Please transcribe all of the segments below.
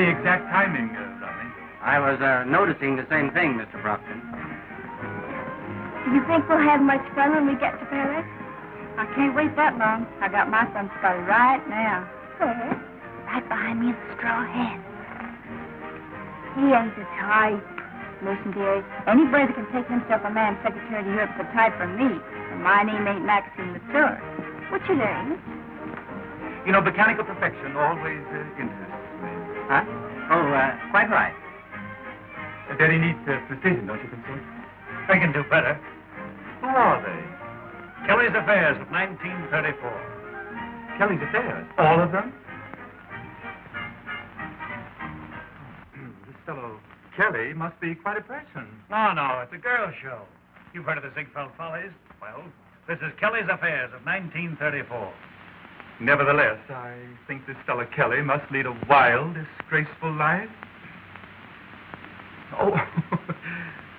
Very exact timing, Rodney. I was noticing the same thing, Mr. Brockton. Do you think we'll have much fun when we get to Paris? I can't wait that long. I got my fun started right now. Where? Right behind me in the straw hat. He ain't a type. Listen, dearie, any boy that can take himself a man secretary to Europe's a type for me. And my name ain't Maxine the Third. What's your name? You know, mechanical perfection always interests me. Huh? Oh, quite right. A very neat precision, don't you think so? I can do better. Who are they? Kelly's Affairs of 1934. Kelly's Affairs? All of them? This fellow Kelly must be quite a person. No, it's a girl show. You've heard of the Ziegfeld Follies? Well, this is Kelly's Affairs of 1934. Nevertheless, I think this fellow Kelly must lead a wild, disgraceful life. Oh,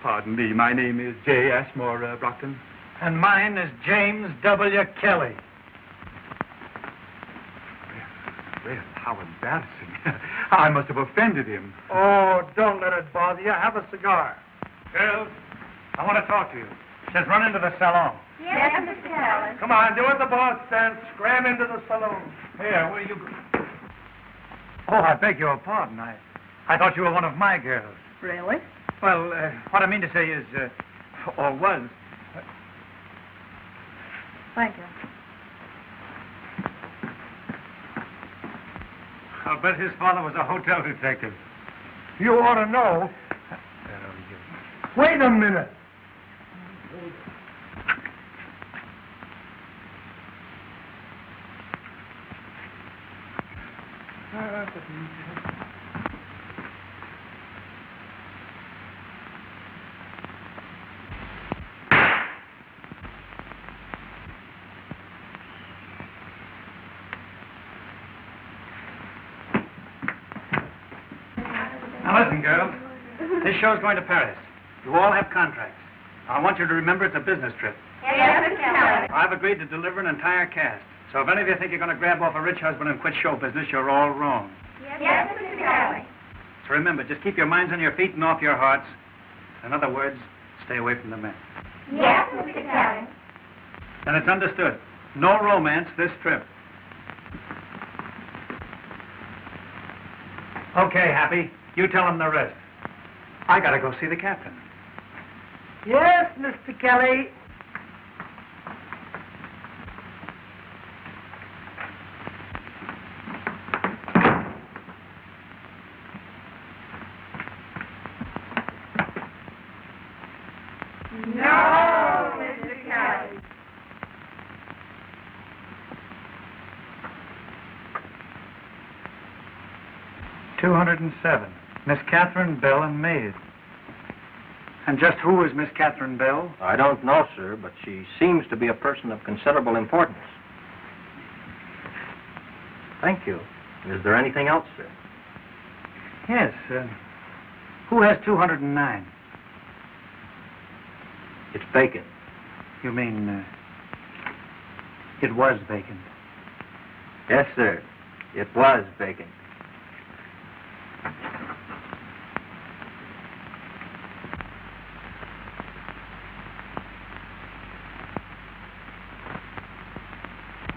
pardon me. My name is J. Ashmore Brockton. And mine is James W. Kelly. Well, how embarrassing. I must have offended him. Oh, don't let it bother you. Have a cigar. Girls, I want to talk to you. Just run into the salon. Yes, Mr. Kelly. Come on, do what the boss says. Scram into the saloon. Here, where you go? Oh, I beg your pardon. I thought you were one of my girls. Really? Well, what I mean to say is, or was... Thank you. I'll bet his father was a hotel detective. You ought to know. Wait a minute. Now listen, girls. This show's going to Paris. You all have contracts. I want you to remember it's a business trip. Yes, Mr. Kelly. I've agreed to deliver an entire cast. So if any of you think you're going to grab off a rich husband and quit show business, you're all wrong. Yes, Mr. Kelly. So remember, just keep your minds on your feet and off your hearts. In other words, stay away from the men. Yes, Mr. Kelly. Then it's understood. No romance this trip. Okay, Happy. You tell him the rest. I gotta go see the captain. Yes, Mr. Kelly. No, Mr. Kelly. $207. Miss Catherine Bell and maid. And just who is Miss Catherine Bell? I don't know, sir, but she seems to be a person of considerable importance. Thank you. Is there anything else, sir? Yes. Who has 209? It's vacant. You mean, it was vacant? Yes, sir. It was vacant.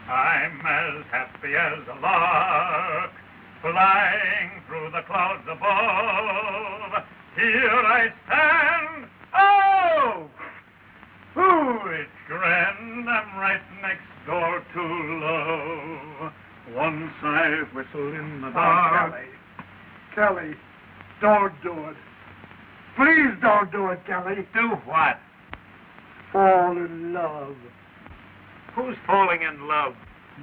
I'm as happy as a lark, flying through the clouds above. Here I stand. Oh! Ooh, it's grand. I'm right next door to love. Once I whistle in the dark. Kelly, don't do it. Please don't do it, Kelly. Do what? Fall in love. Who's falling in love?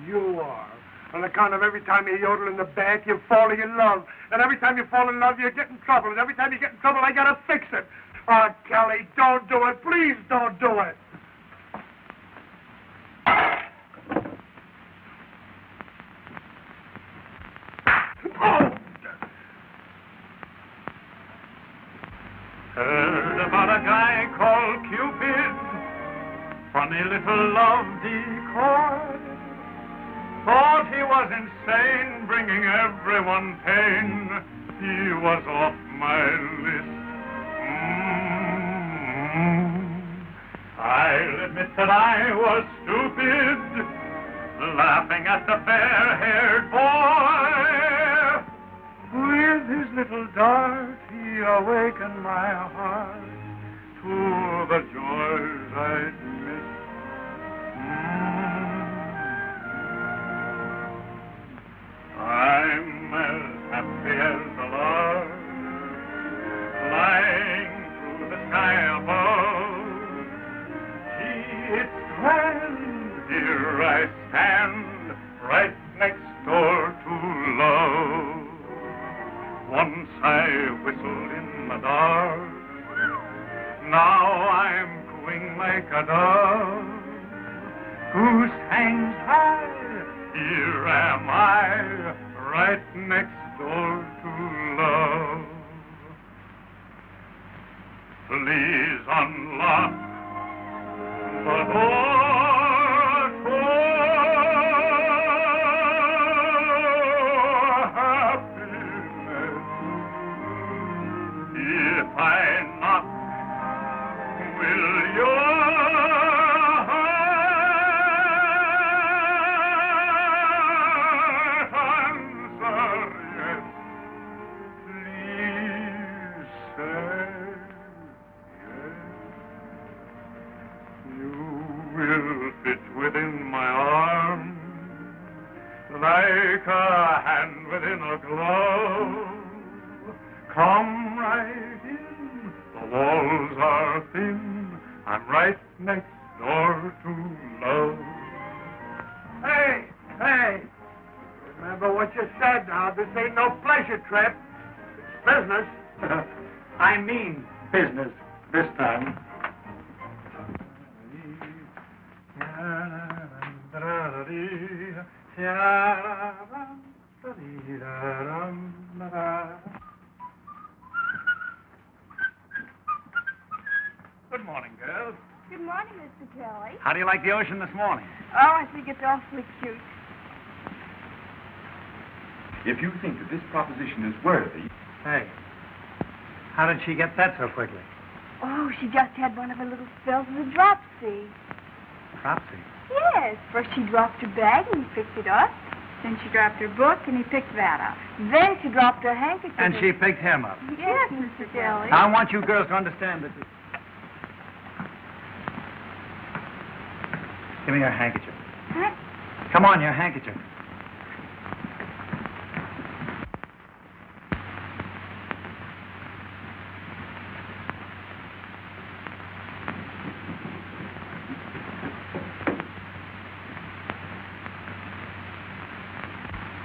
You are. On account of every time you yodel in the back, you're falling in love. And every time you fall in love, you get in trouble. And every time you get in trouble, I gotta fix it. Oh, Kelly, don't do it. Please don't do it. Oh! Heard about a guy called Cupid, funny little love decoy. Thought he was insane, bringing everyone pain. he was off my list. I'll admit that I was stupid, laughing at the fair-haired boy. With his little dart, he awakened my heart to the joys I'd missed. I'm as happy as a lark, flying through the sky above. Gee, it's grand, here I stand, right next door to love. Once I whistled in the dark, now I'm cooing like a dove. Goose hangs high, here am I, right next door to love. Please unlock the door to happiness. If I knock, will your within my arm, like a hand within a glove. Come right in, the walls are thin, I'm right next door to love. Hey, hey, remember what you said now. This ain't no pleasure trip. It's business. I mean business this time. Good morning, girls. Good morning, Mr. Kelly. How do you like the ocean this morning? Oh, I think it's awfully cute. If you think that this proposition is worthy... Hey, how did she get that so quickly? Oh, she just had one of her little spells of the dropsy. Dropsy? Yes. First she dropped her bag and he picked it up. Then she dropped her book and he picked that up. Then she dropped her handkerchief. And she picked him up. Yes, Mr. Kelly. I want you girls to understand that... Give me your handkerchief. Huh? Come on, your handkerchief.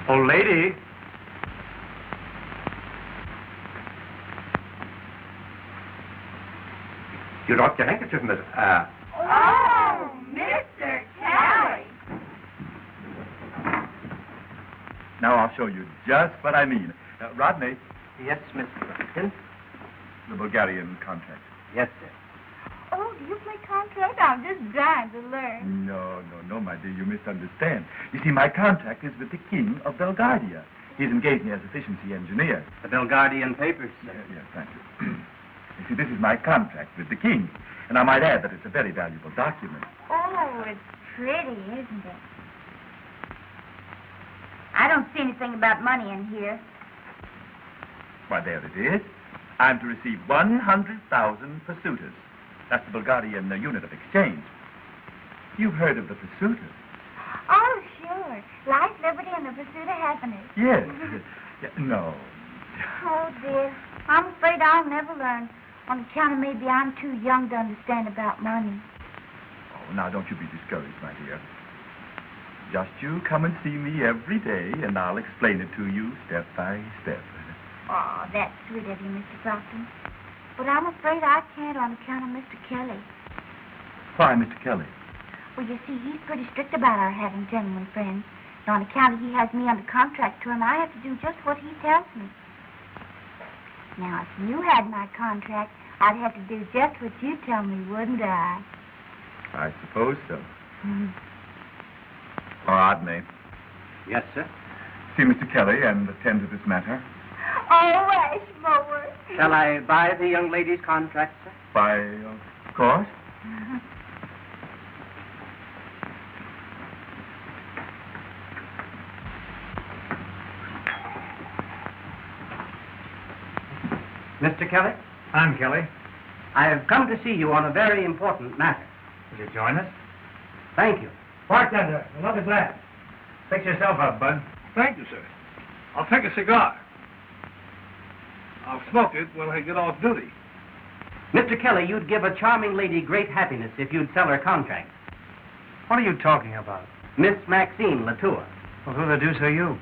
Old lady. You dropped your handkerchief, Miss... Oh, Mr. Kelly. Now I'll show you just what I mean. Rodney, Yes, Mr. Robertson. the Bulgarian contract. Yes, sir. Oh, do you play contract? I'm just dying to learn. No, my dear, you misunderstand. You see, my contract is with the King of Belgardia. He's engaged me as efficiency engineer. The Belgardian papers, sir. Yes, thank you. You see, this is my contract with the King. And I might add that it's a very valuable document. Oh, it's pretty, isn't it? I don't see anything about money in here. Why, there it is. I'm to receive 100,000 pursuiters. That's the Bulgarian unit of exchange. You've heard of the pursuiters? Oh, sure. Life, liberty, and the pursuit of happiness. Yes. No. Oh, dear. I'm afraid I'll never learn. On account of maybe I'm too young to understand about money. Oh, now, don't you be discouraged, my dear. Just you come and see me every day, and I'll explain it to you step by step. Oh, that's sweet of you, Mr. Proctor. But I'm afraid I can't on account of Mr. Kelly. Why, Mr. Kelly? Well, you see, he's pretty strict about our having gentlemen friends. And on account of he has me under contract to him, I have to do just what he tells me. Now, if you had my contract, I'd have to do just what you tell me, wouldn't I? I suppose so. Rodney. Yes, sir. See Mr. Kelly and attend to this matter. Oh, Ashmore. Shall I buy the young lady's contract, sir? By, of course. Mr. Kelly? I'm Kelly. I have come to see you on a very important matter. Will you join us? Thank you. Bartender, another glass. Fix yourself up, bud. Thank you, sir. I'll take a cigar. I'll smoke it when I get off duty. Mr. Kelly, you'd give a charming lady great happiness if you'd sell her contract. What are you talking about? Miss Maxine Latour. Well, who the deuce are you?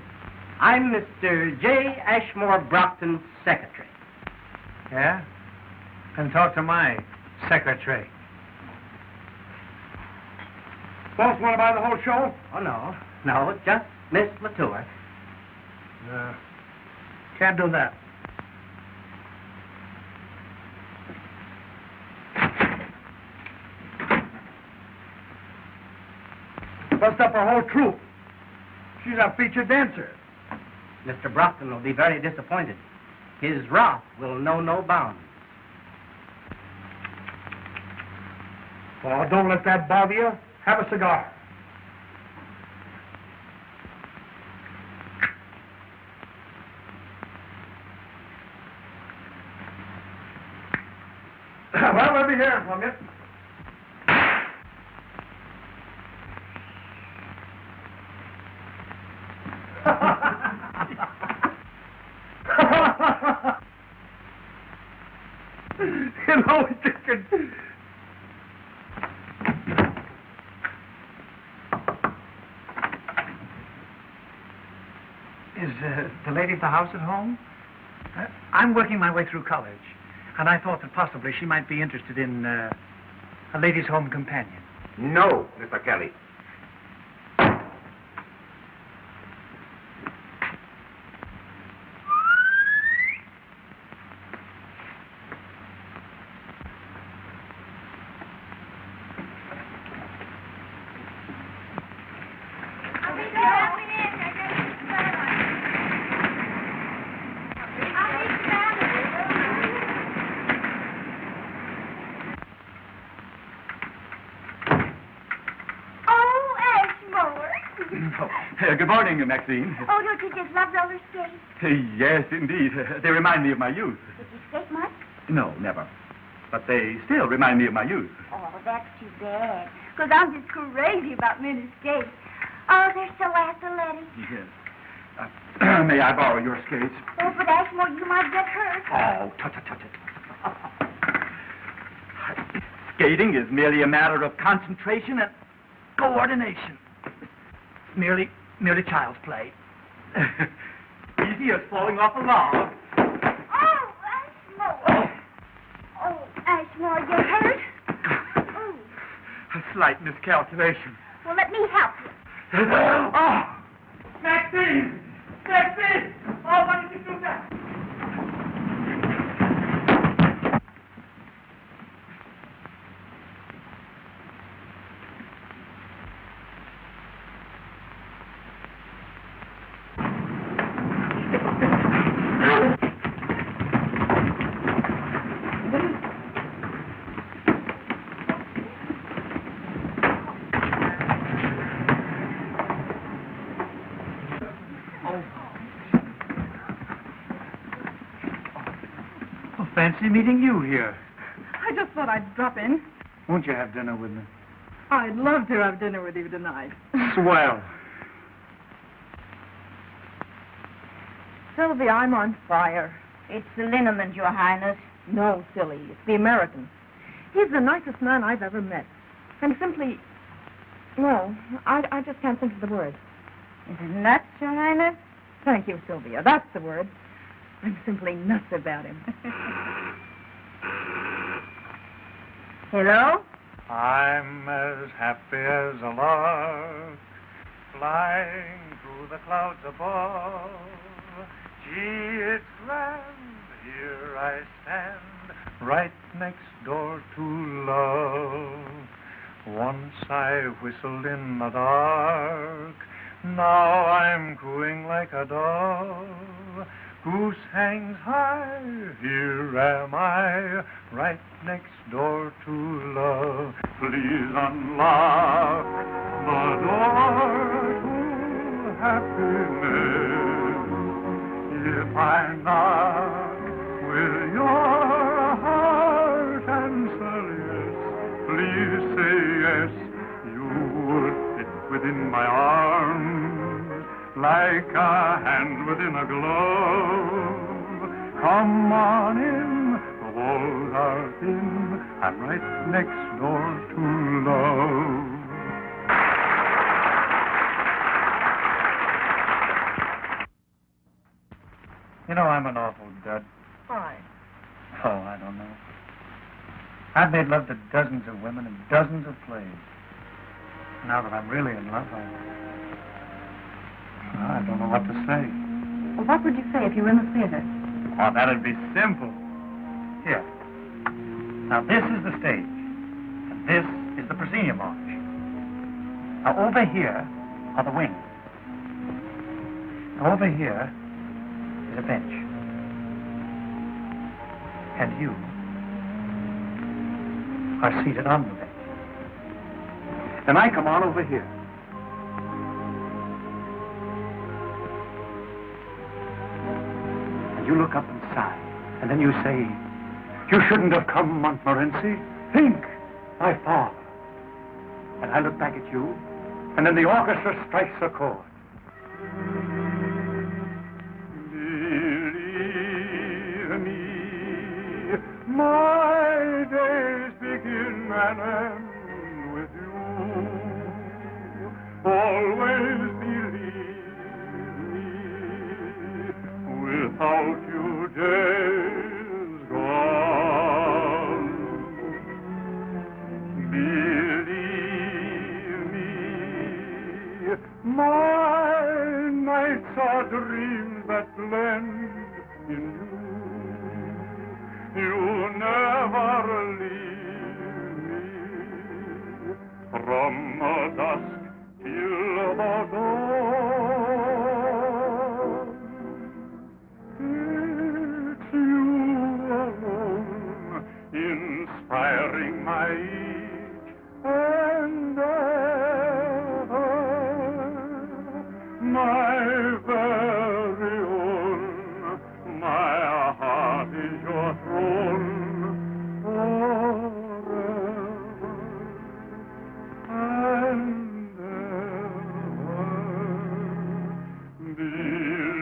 I'm Mr. J. Ashmore Brockton's secretary. Yeah? Then talk to my secretary. Boss want to buy the whole show? Oh, no. No, just Miss Latour. Can't do that. Bust up our whole troupe. She's a featured dancer. Mr. Brockton will be very disappointed. His wrath will know no bounds. Oh, don't let that bother you. Have a cigar. Well, let me hear from you. You know, Dickens. Is the lady of the house at home? I'm working my way through college, and I thought that possibly she might be interested in a ladies' home companion. No, Mr. Kelly. Good morning, Maxine. Oh, don't you just love roller skates? Yes, indeed. They remind me of my youth. Did you skate much? No, never. But they still remind me of my youth. Oh, that's too bad. Because I'm just crazy about mini skates. Oh, they're so athletic. Yes. May I borrow your skates? Oh, but Ashmore, you might get hurt. Oh, tut. Skating is merely a matter of concentration and coordination. Merely child's play. Easy as falling off a log. Oh, Ashmore. Oh, Ashmore, you hurt? Oh. A slight miscalculation. Well, let me help you. Oh! Maxine! Maxine! Oh, why did you do that? Fancy meeting you here. I just thought I'd drop in. Won't you have dinner with me? I'd love to have dinner with you tonight. Swell. Sylvia, I'm on fire. It's the liniment, Your Highness. No, silly. It's the American. He's the nicest man I've ever met. And simply, well, I just can't think of the word. Is it nuts, Your Highness? Thank you, Sylvia. That's the word. I'm simply nuts about him. Hello? I'm as happy as a lark, flying through the clouds above. Gee, it's grand, here I stand, right next door to love. Once I whistled in the dark, now I'm cooing like a dove. Goose hangs high, here am I, right next door to love. Please unlock the door to happiness. If I knock, will your heart answer yes? Please say yes, you would fit within my arms like a hand within a glove. Come on in, the walls are thin, I'm right next door to love. You know, I'm an awful dud. Why? Oh, I don't know. I've made love to dozens of women in dozens of plays. Now that I'm really in love, I don't know what to say. Well, what would you say if you were in the theater? Oh, that'd be simple. Here. Now, this is the stage, and this is the proscenium arch. Now, over here are the wings. Now, over here is a bench. And you are seated on the bench. Then I come on over here. And you look up and sigh. And then you say, you shouldn't have come, Montmorency. Think, my father. And I look back at you, and then the orchestra strikes a chord. Believe me, my days begin and end with you. Always believe me, without you days gone. Believe me, my nights are dreams that blend in you. You never leave me from the dusk till the dawn. It's you alone, inspiring my each and ever, my very own. My heart is your throne forever and ever. Believe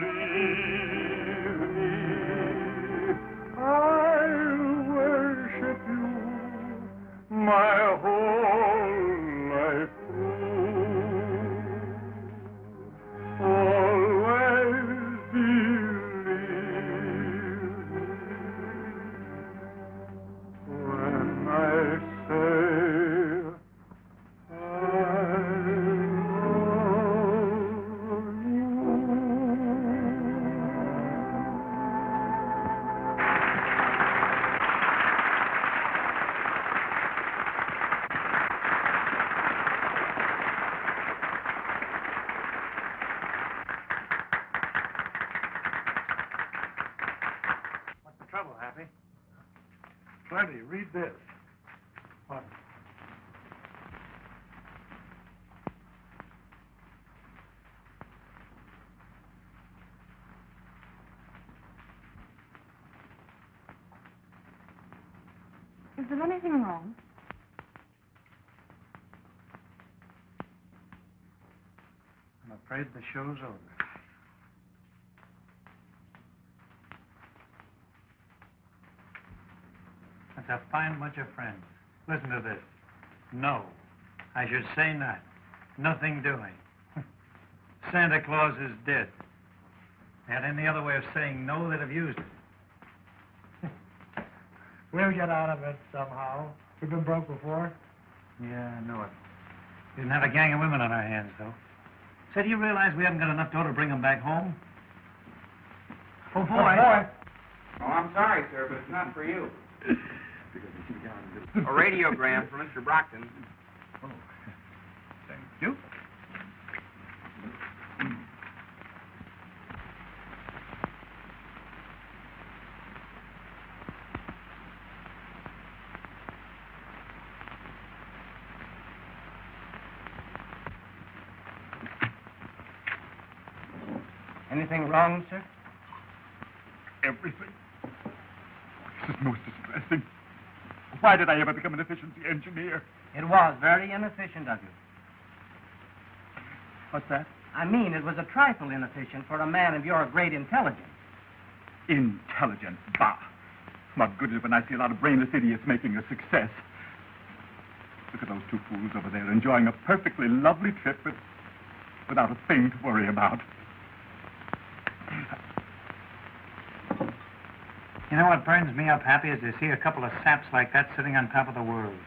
me, I'll worship you my whole life through. Always believe when I say I love you. What's the trouble, Happy? Plenty. Read this. What? Is there anything wrong? I'm afraid the show's over. That's a fine bunch of friends. Listen to this. No. I should say not. Nothing doing. Santa Claus is dead. Had any other way of saying no, they'd have used it. We'll get out of it somehow. We've been broke before. Yeah, I know it. Didn't have a gang of women on our hands, though. Say, do you realize we haven't got enough dough to bring them back home? Oh, boy. Oh, I'm sorry, sir, but it's not for you. A radiogram for Mr. Brockton. Oh, thank you. Anything wrong, sir? Everything. This is most distressing. Why did I ever become an efficiency engineer? It was very inefficient of you. What's that? I mean, it was a trifle inefficient for a man of your great intelligence. Intelligence, bah. What good is it when I see a lot of brainless idiots making a success? Look at those two fools over there enjoying a perfectly lovely trip without a thing to worry about. You know what burns me up happy is to see a couple of saps like that sitting on top of the world.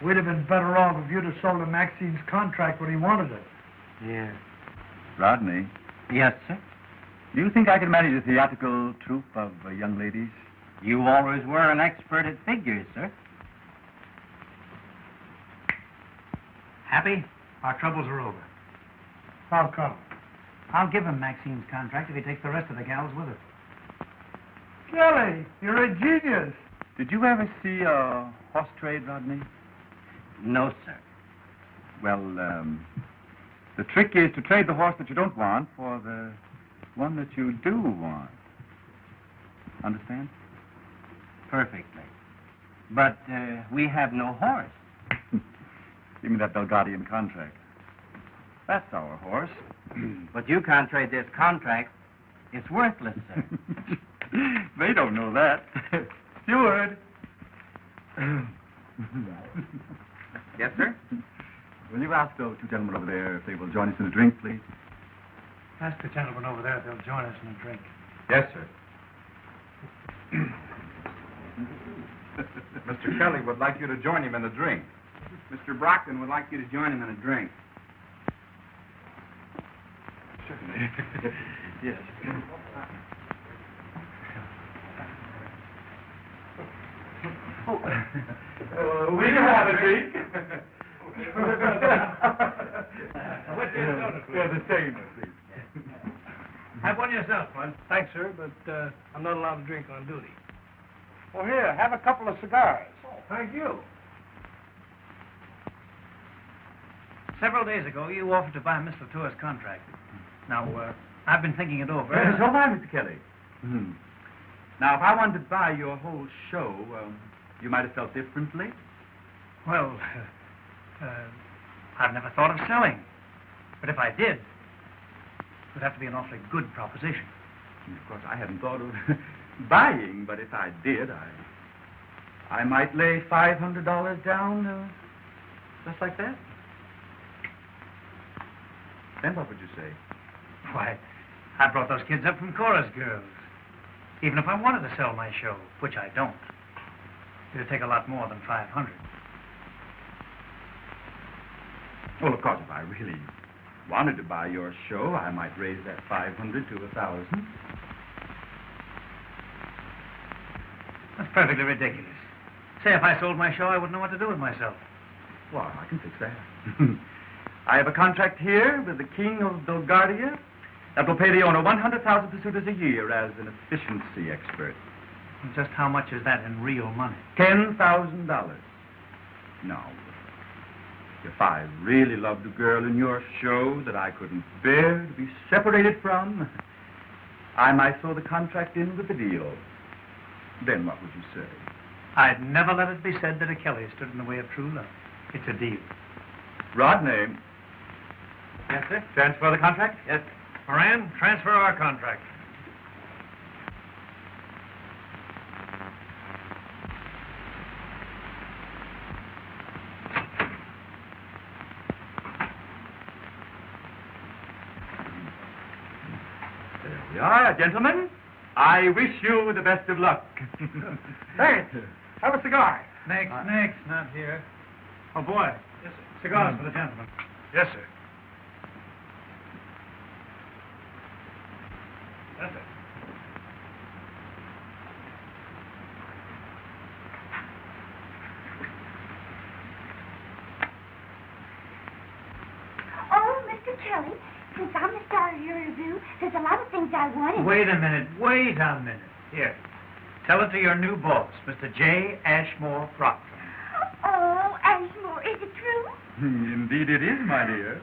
We'd have been better off if you'd have sold him Maxine's contract when he wanted it. Yeah. Rodney, Yes, sir. do you think I could manage a theatrical troupe of young ladies? You always were an expert at figures, sir. Happy? Our troubles are over. How come? I'll give him Maxine's contract if he takes the rest of the gals with us. Kelly, you're a genius. Did you ever see a horse trade, Rodney? No, sir. Well, the trick is to trade the horse that you don't want for the one that you do want. Understand? Perfectly. But we have no horse. Give me that Belgardian contract. That's our horse. But you can't trade this contract. It's worthless, sir. They don't know that. Steward. Yes, sir? Will you ask those two gentlemen over there if they will join us in a drink, please? Ask the gentleman over there if they'll join us in a drink. Yes, sir. Mr. Kelly would like you to join him in a drink. Mr. Brockton would like you to join him in a drink. Yes. We can have a drink. Yeah, the same, please. Have one yourself, Bud. Thanks, sir, but I'm not allowed to drink on duty. Well, here, have a couple of cigars. Oh, thank you. Several days ago, you offered to buy Miss Latour's contract. Now, I've been thinking it over. So have I, Mr. Kelly. Now, if I wanted to buy your whole show, you might have felt differently. Well, I've never thought of selling. But if I did, it would have to be an awfully good proposition. Of course, I hadn't thought of buying, but if I did, I might lay $500 down, just like that. Then what would you say? Why, I brought those kids up from chorus girls. Even if I wanted to sell my show, which I don't, it would take a lot more than $500. Well, of course, if I really wanted to buy your show, I might raise that $500 to $1,000. That's perfectly ridiculous. Say, if I sold my show, I wouldn't know what to do with myself. Well, I can fix that. I have a contract here with the king of Belgardia that will pay the owner 100,000 pursuiters a year as an efficiency expert. And just how much is that in real money? $10,000. Now, if I really loved a girl in your show that I couldn't bear to be separated from, I might throw the contract in with the deal. Then what would you say? I'd never let it be said that a Kelly stood in the way of true love. It's a deal. Rodney. Yes, sir? Transfer the contract? Yes. Moran, transfer our contract. There we are, gentlemen. I wish you the best of luck. Thanks. Have a cigar. Next, not here. Oh, boy. Yes, sir. Cigars for the gentleman. Yes, sir. Yes, sir. Oh, Mr. Kelly, since I'm the star of your review, there's a lot of things I wanted. Wait a minute. Here. Tell it to your new boss, Mr. J. Ashmore Brockton. Oh, Ashmore, is it true? Indeed it is, my dear.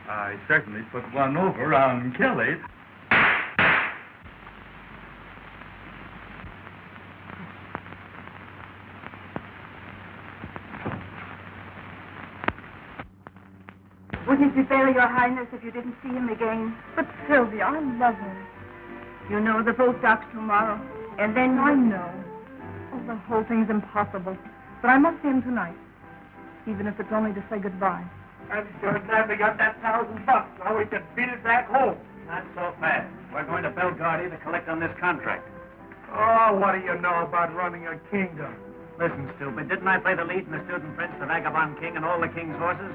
I certainly put one over on Kelly. Wouldn't it be fair, Your Highness, if you didn't see him again? But, Sylvia, I love him. You know the boat docks tomorrow, and then... I know. Oh, the whole thing's impossible. But I must see him tonight, even if it's only to say goodbye. I'm sure glad we got that $1,000. Now we can beat it back home. Not so fast. We're going to Belgardia to collect on this contract. Oh, what do you know about running a kingdom? Listen, stupid, didn't I play the lead in The Student Prince, The Vagabond King, and All the King's Horses?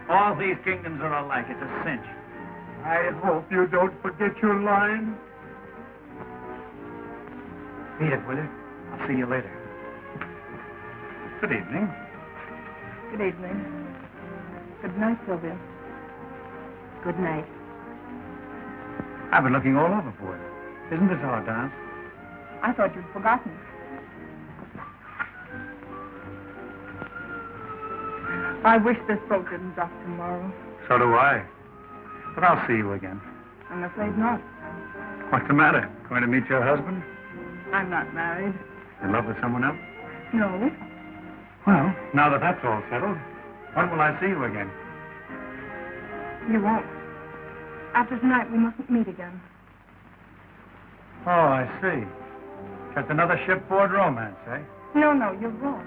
All these kingdoms are alike. It's a cinch. I hope you don't forget your line. Beat it, will you? I'll see you later. Good evening. Good evening. Good night, Sylvia. Good night. I've been looking all over for you. Isn't this our dance? I thought you'd forgotten. I wish this boat didn't dock tomorrow. So do I. But I'll see you again. I'm afraid not. What's the matter? Going to meet your husband? I'm not married. In love with someone else? No. Well, now that that's all settled, when will I see you again? You won't. After tonight, we mustn't meet again. Oh, I see. Just another shipboard romance, eh? No, you're wrong.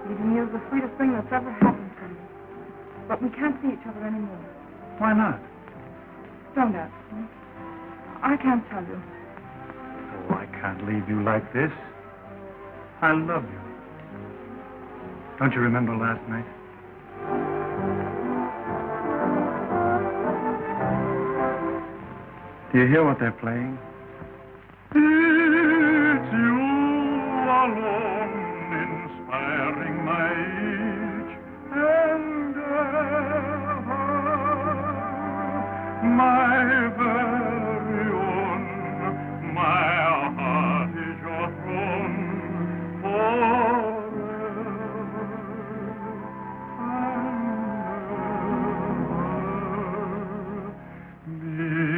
Leaving you is the sweetest thing that's ever happened to me. But we can't see each other anymore. Why not? Don't ask me. I can't tell you. Oh, I can't leave you like this. I love you. Don't you remember last night? Do you hear what they're playing? It's you alone inspiring my each endeavor, my very own, my heart is your throne forever and ever.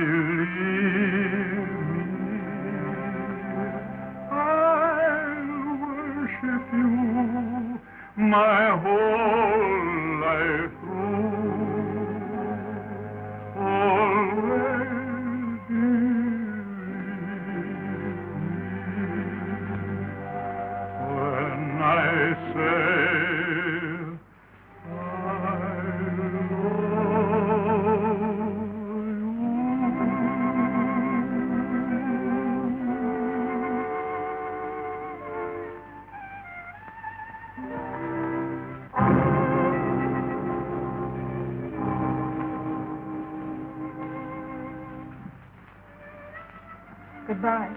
Believe my whole life through, always when I say I love Goodbye.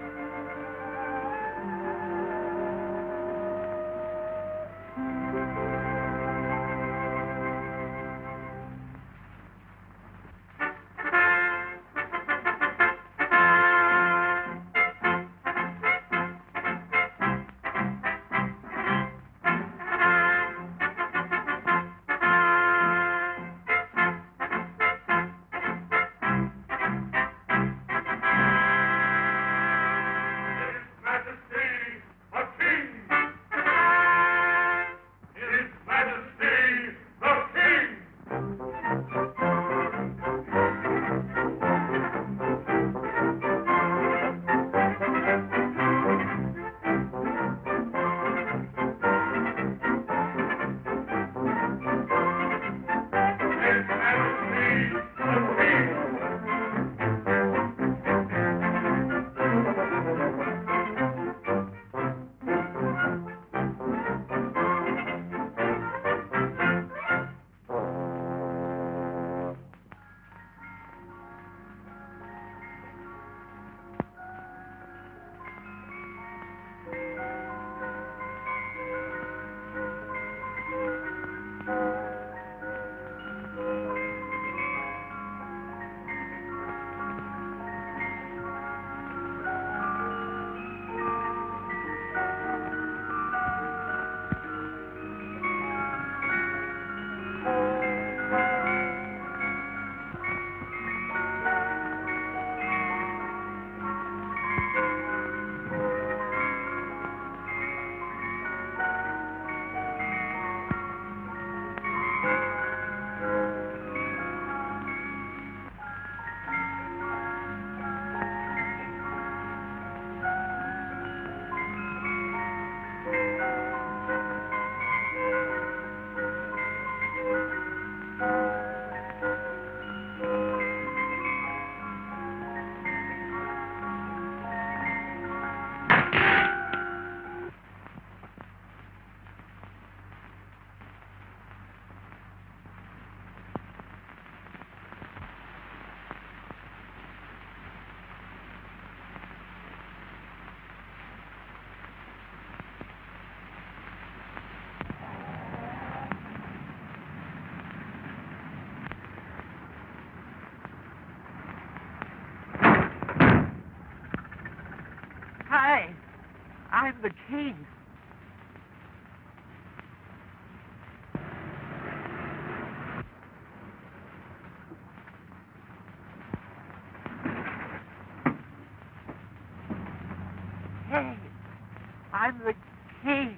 king. Hey, I'm the king.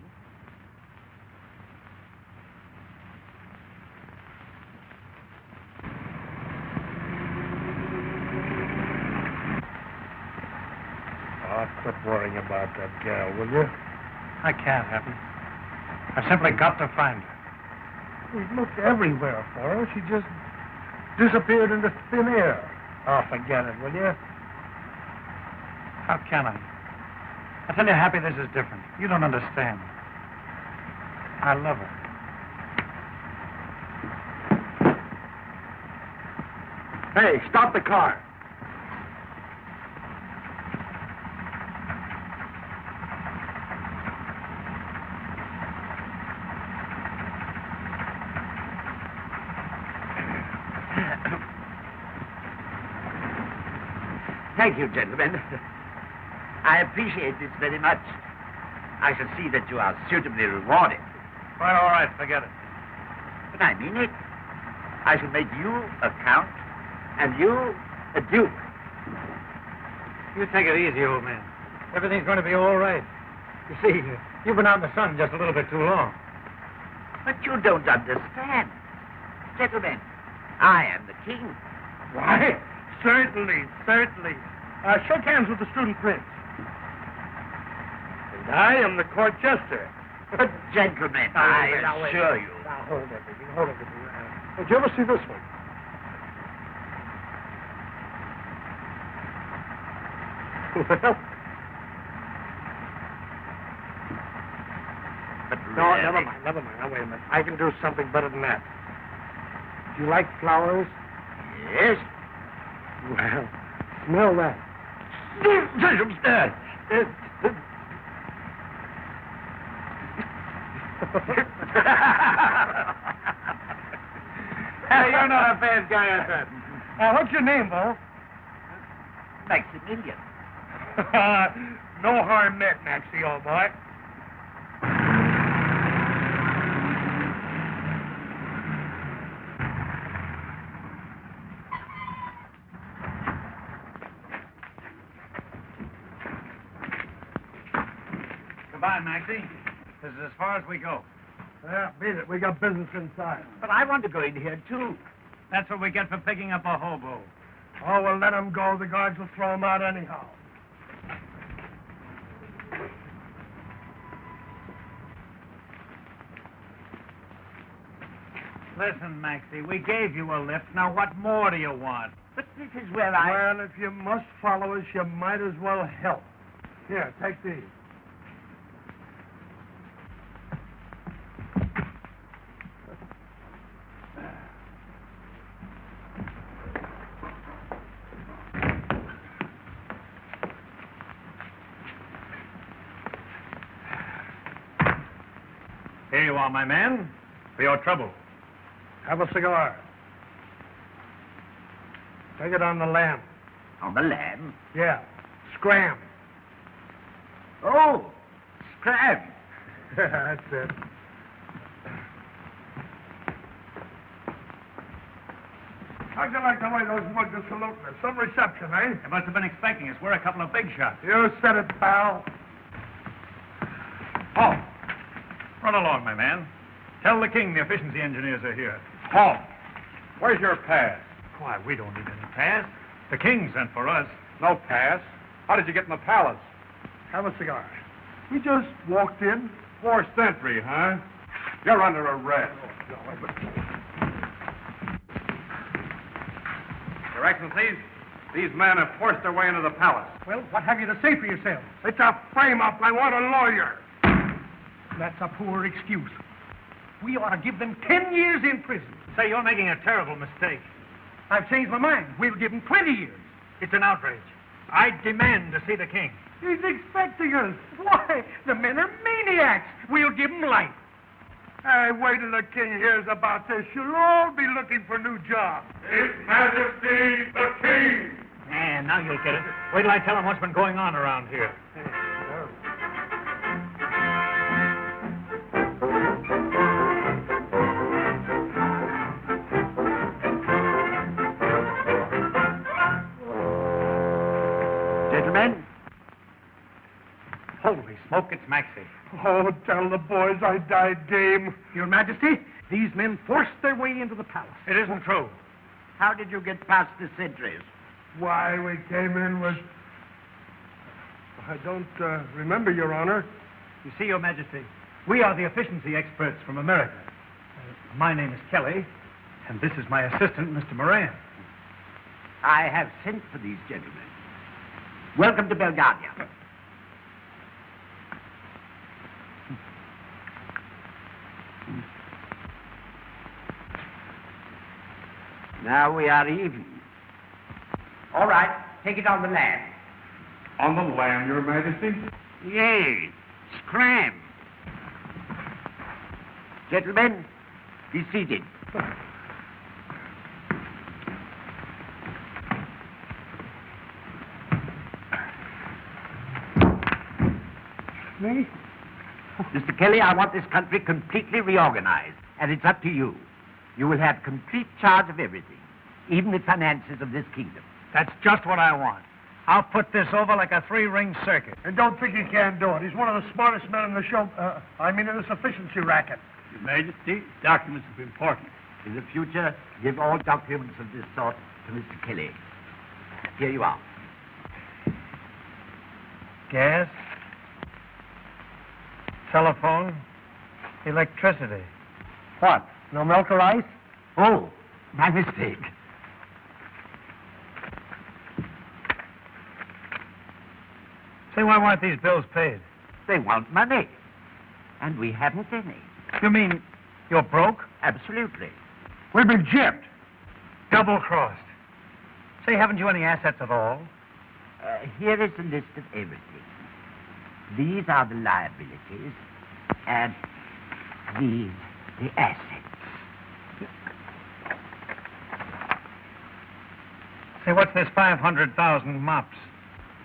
Oh, quit worrying about that gal, will you? I can't, Happy. I've simply got to find her. We've looked everywhere for her. She just disappeared into thin air. Oh, forget it, will you? How can I? I tell you, Happy, this is different. You don't understand. I love her. Hey, stop the car. Thank you, gentlemen. I appreciate this very much. I shall see that you are suitably rewarded. Well, all right, forget it. But I mean it. I shall make you a count and you a duke. You take it easy, old man. Everything's going to be all right. You see, you've been out in the sun just a little bit too long. But you don't understand. Gentlemen, I am the king. Why? Certainly, certainly. Shake hands with the student prince. And I am the court jester. But gentlemen, I assure you. Now, hold everything, hold everything. Did you ever see this one? Well... But No, really... never mind. Now, wait a minute. I can do something better than that. Do you like flowers? Yes. Well, smell that. Hey, you're not a bad guy at that. What's your name, Bo? Maximilian. No harm met, Maxie, old boy. Goodbye, Maxie. This is as far as we go. Yeah, beat it. We got business inside. But I want to go in here, too. That's what we get for picking up a hobo. Oh, well, let him go. The guards will throw him out anyhow. Listen, Maxie, we gave you a lift. Now, what more do you want? But this is where I... Well, if you must follow us, you might as well help. Here, take these. Here you are, my man, for your trouble. Have a cigar. Take it on the lamb. On the lamb? Yeah. Scram. Oh, scram. That's it. How'd you like the way those mugs are saluting us? Some reception, eh? You must have been expecting us. We're a couple of big shots. You said it, pal. Halt. Run along, my man. Tell the king the efficiency engineers are here. Halt! Where's your pass? Why, we don't need any pass. The king sent for us. No pass. How did you get in the palace? Have a cigar. We just walked in. Forced entry, huh? You're under arrest. Your Excellencies, these men have forced their way into the palace. Well, what have you to say for yourselves? It's a frame-up. I want a lawyer. That's a poor excuse. We ought to give them 10 years in prison. Say, you're making a terrible mistake. I've changed my mind. We'll give them 20 years. It's an outrage. I demand to see the king. He's expecting us. Why? The men are maniacs. We'll give them life. Hey, wait till the king hears about this. You'll all be looking for new jobs. His Majesty the King! And now you'll get it. Wait till I tell him what's been going on around here. Gentlemen. Holy smoke, it's Maxie. Oh, tell the boys I died game. Your Majesty, these men forced their way into the palace. It isn't true. How did you get past the sentries? Why, we came in with... I don't remember, Your Honor. You see, Your Majesty, we are the efficiency experts from America. My name is Kelly, and this is my assistant, Mr. Moran. I have sent for these gentlemen. Welcome to Belgardia. Now we are even. All right, take it on the land. On the land, Your Majesty? Yes, scram. Gentlemen, be seated. Me? Mr. Kelly, I want this country completely reorganized, and it's up to you. You will have complete charge of everything, even the finances of this kingdom. That's just what I want. I'll put this over like a three-ring circuit. And don't think he can't do it. He's one of the smartest men in the show. In this efficiency racket. Your Majesty, documents are important. In the future, give all documents of this sort to Mr. Kelly. Here you are. Gas, telephone, electricity. What? No milk or ice? Oh, my mistake. Say, why weren't these bills paid? They want money, and we haven't any. You mean you're broke? Absolutely. We've been gypped. Double-crossed. Say, haven't you any assets at all? Here is a list of everything. These are the liabilities, and these the assets. Say, what's this 500,000 mops?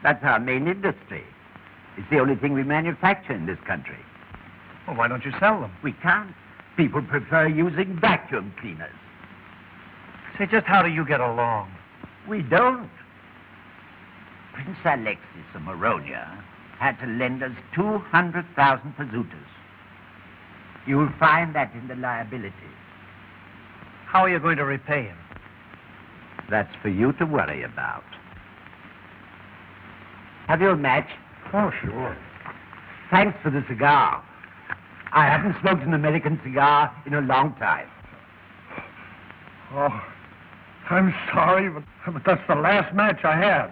That's our main industry. It's the only thing we manufacture in this country. Well, why don't you sell them? We can't. People prefer using vacuum cleaners. Say, just how do you get along? We don't. Prince Alexis of Moronia had to lend us 200,000 pesetas. You'll find that in the liabilities. How are you going to repay him? That's for you to worry about. Have you a match? Oh, sure. Thanks for the cigar. I haven't smoked an American cigar in a long time. Oh, I'm sorry, but that's the last match I had.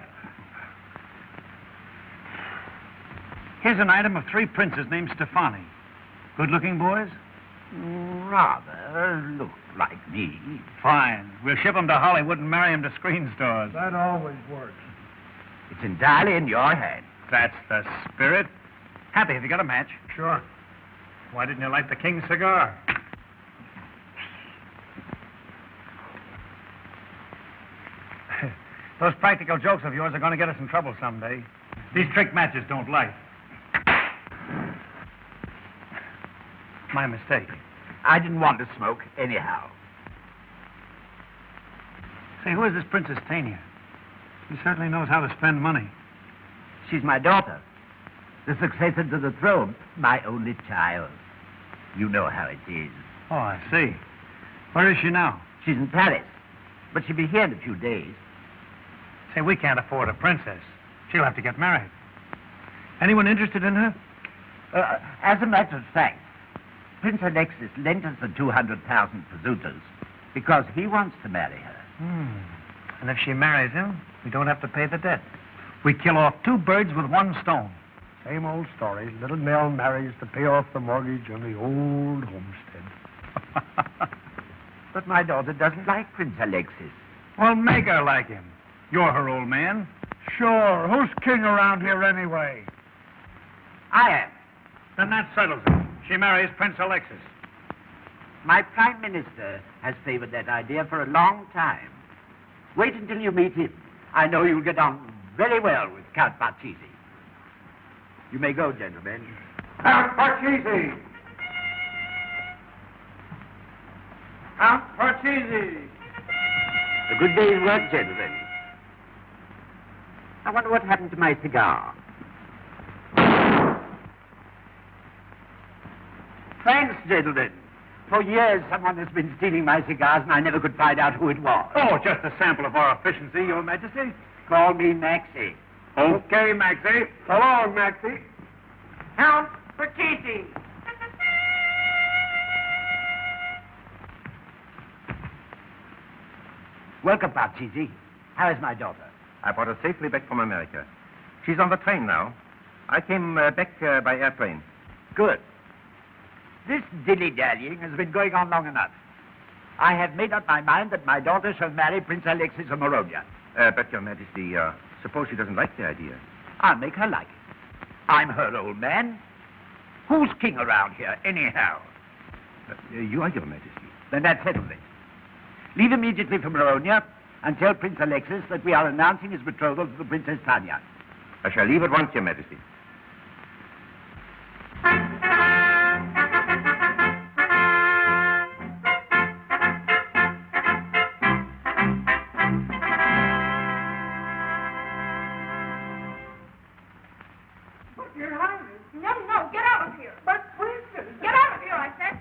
Here's an item of 3 princes named Stefani. Good-looking boys? Rather look like me. Fine. We'll ship them to Hollywood and marry them to screen stars. That always works. It's entirely in your hands. That's the spirit. Happy, have you got a match? Sure. Why didn't you light the king's cigar? Those practical jokes of yours are going to get us in trouble someday. These trick matches don't light. My mistake. I didn't want to smoke anyhow. Say, who is this Princess Tania? She certainly knows how to spend money. She's my daughter. The successor to the throne. My only child. You know how it is. Oh, I see. Where is she now? She's in Paris. But she'll be here in a few days. Say, we can't afford a princess. She'll have to get married. Anyone interested in her? As a matter of fact, Prince Alexis lent us the 200,000 pesetas because he wants to marry her. And if she marries him, we don't have to pay the debt. We kill off 2 birds with 1 stone. Same old story. Little Nell marries to pay off the mortgage on the old homestead. But my daughter doesn't like Prince Alexis. Well, make her like him. You're her old man. Sure. Who's king around here anyway? I am. Then that settles it. She marries Prince Alexis. My Prime Minister has favored that idea for a long time. Wait until you meet him. I know you'll get on very well with Count Parchisi. You may go, gentlemen. Count Parchisi! Count Parchisi! A good day's work, gentlemen. I wonder what happened to my cigar. Thanks, gentlemen. For years, someone has been stealing my cigars, and I never could find out who it was. Oh, just a sample of our efficiency, Your Majesty. Call me Maxie. Okay, Maxie. So long, Maxie. Count for Casey. Welcome, Parcheesi. How is my daughter? I brought her safely back from America. She's on the train now. I came back by airplane. Good. This dilly-dallying has been going on long enough. I have made up my mind that my daughter shall marry Prince Alexis of Moronia. But, Your Majesty, suppose she doesn't like the idea. I'll make her like it. I'm her old man. Who's king around here, anyhow? You are, Your Majesty. Then that settles it. Leave immediately for Moronia and tell Prince Alexis that we are announcing his betrothal to the Princess Tanya. I shall leave at once, Your Majesty. Your Highness. No, get out of here. But, Princess. Get out of here, I said.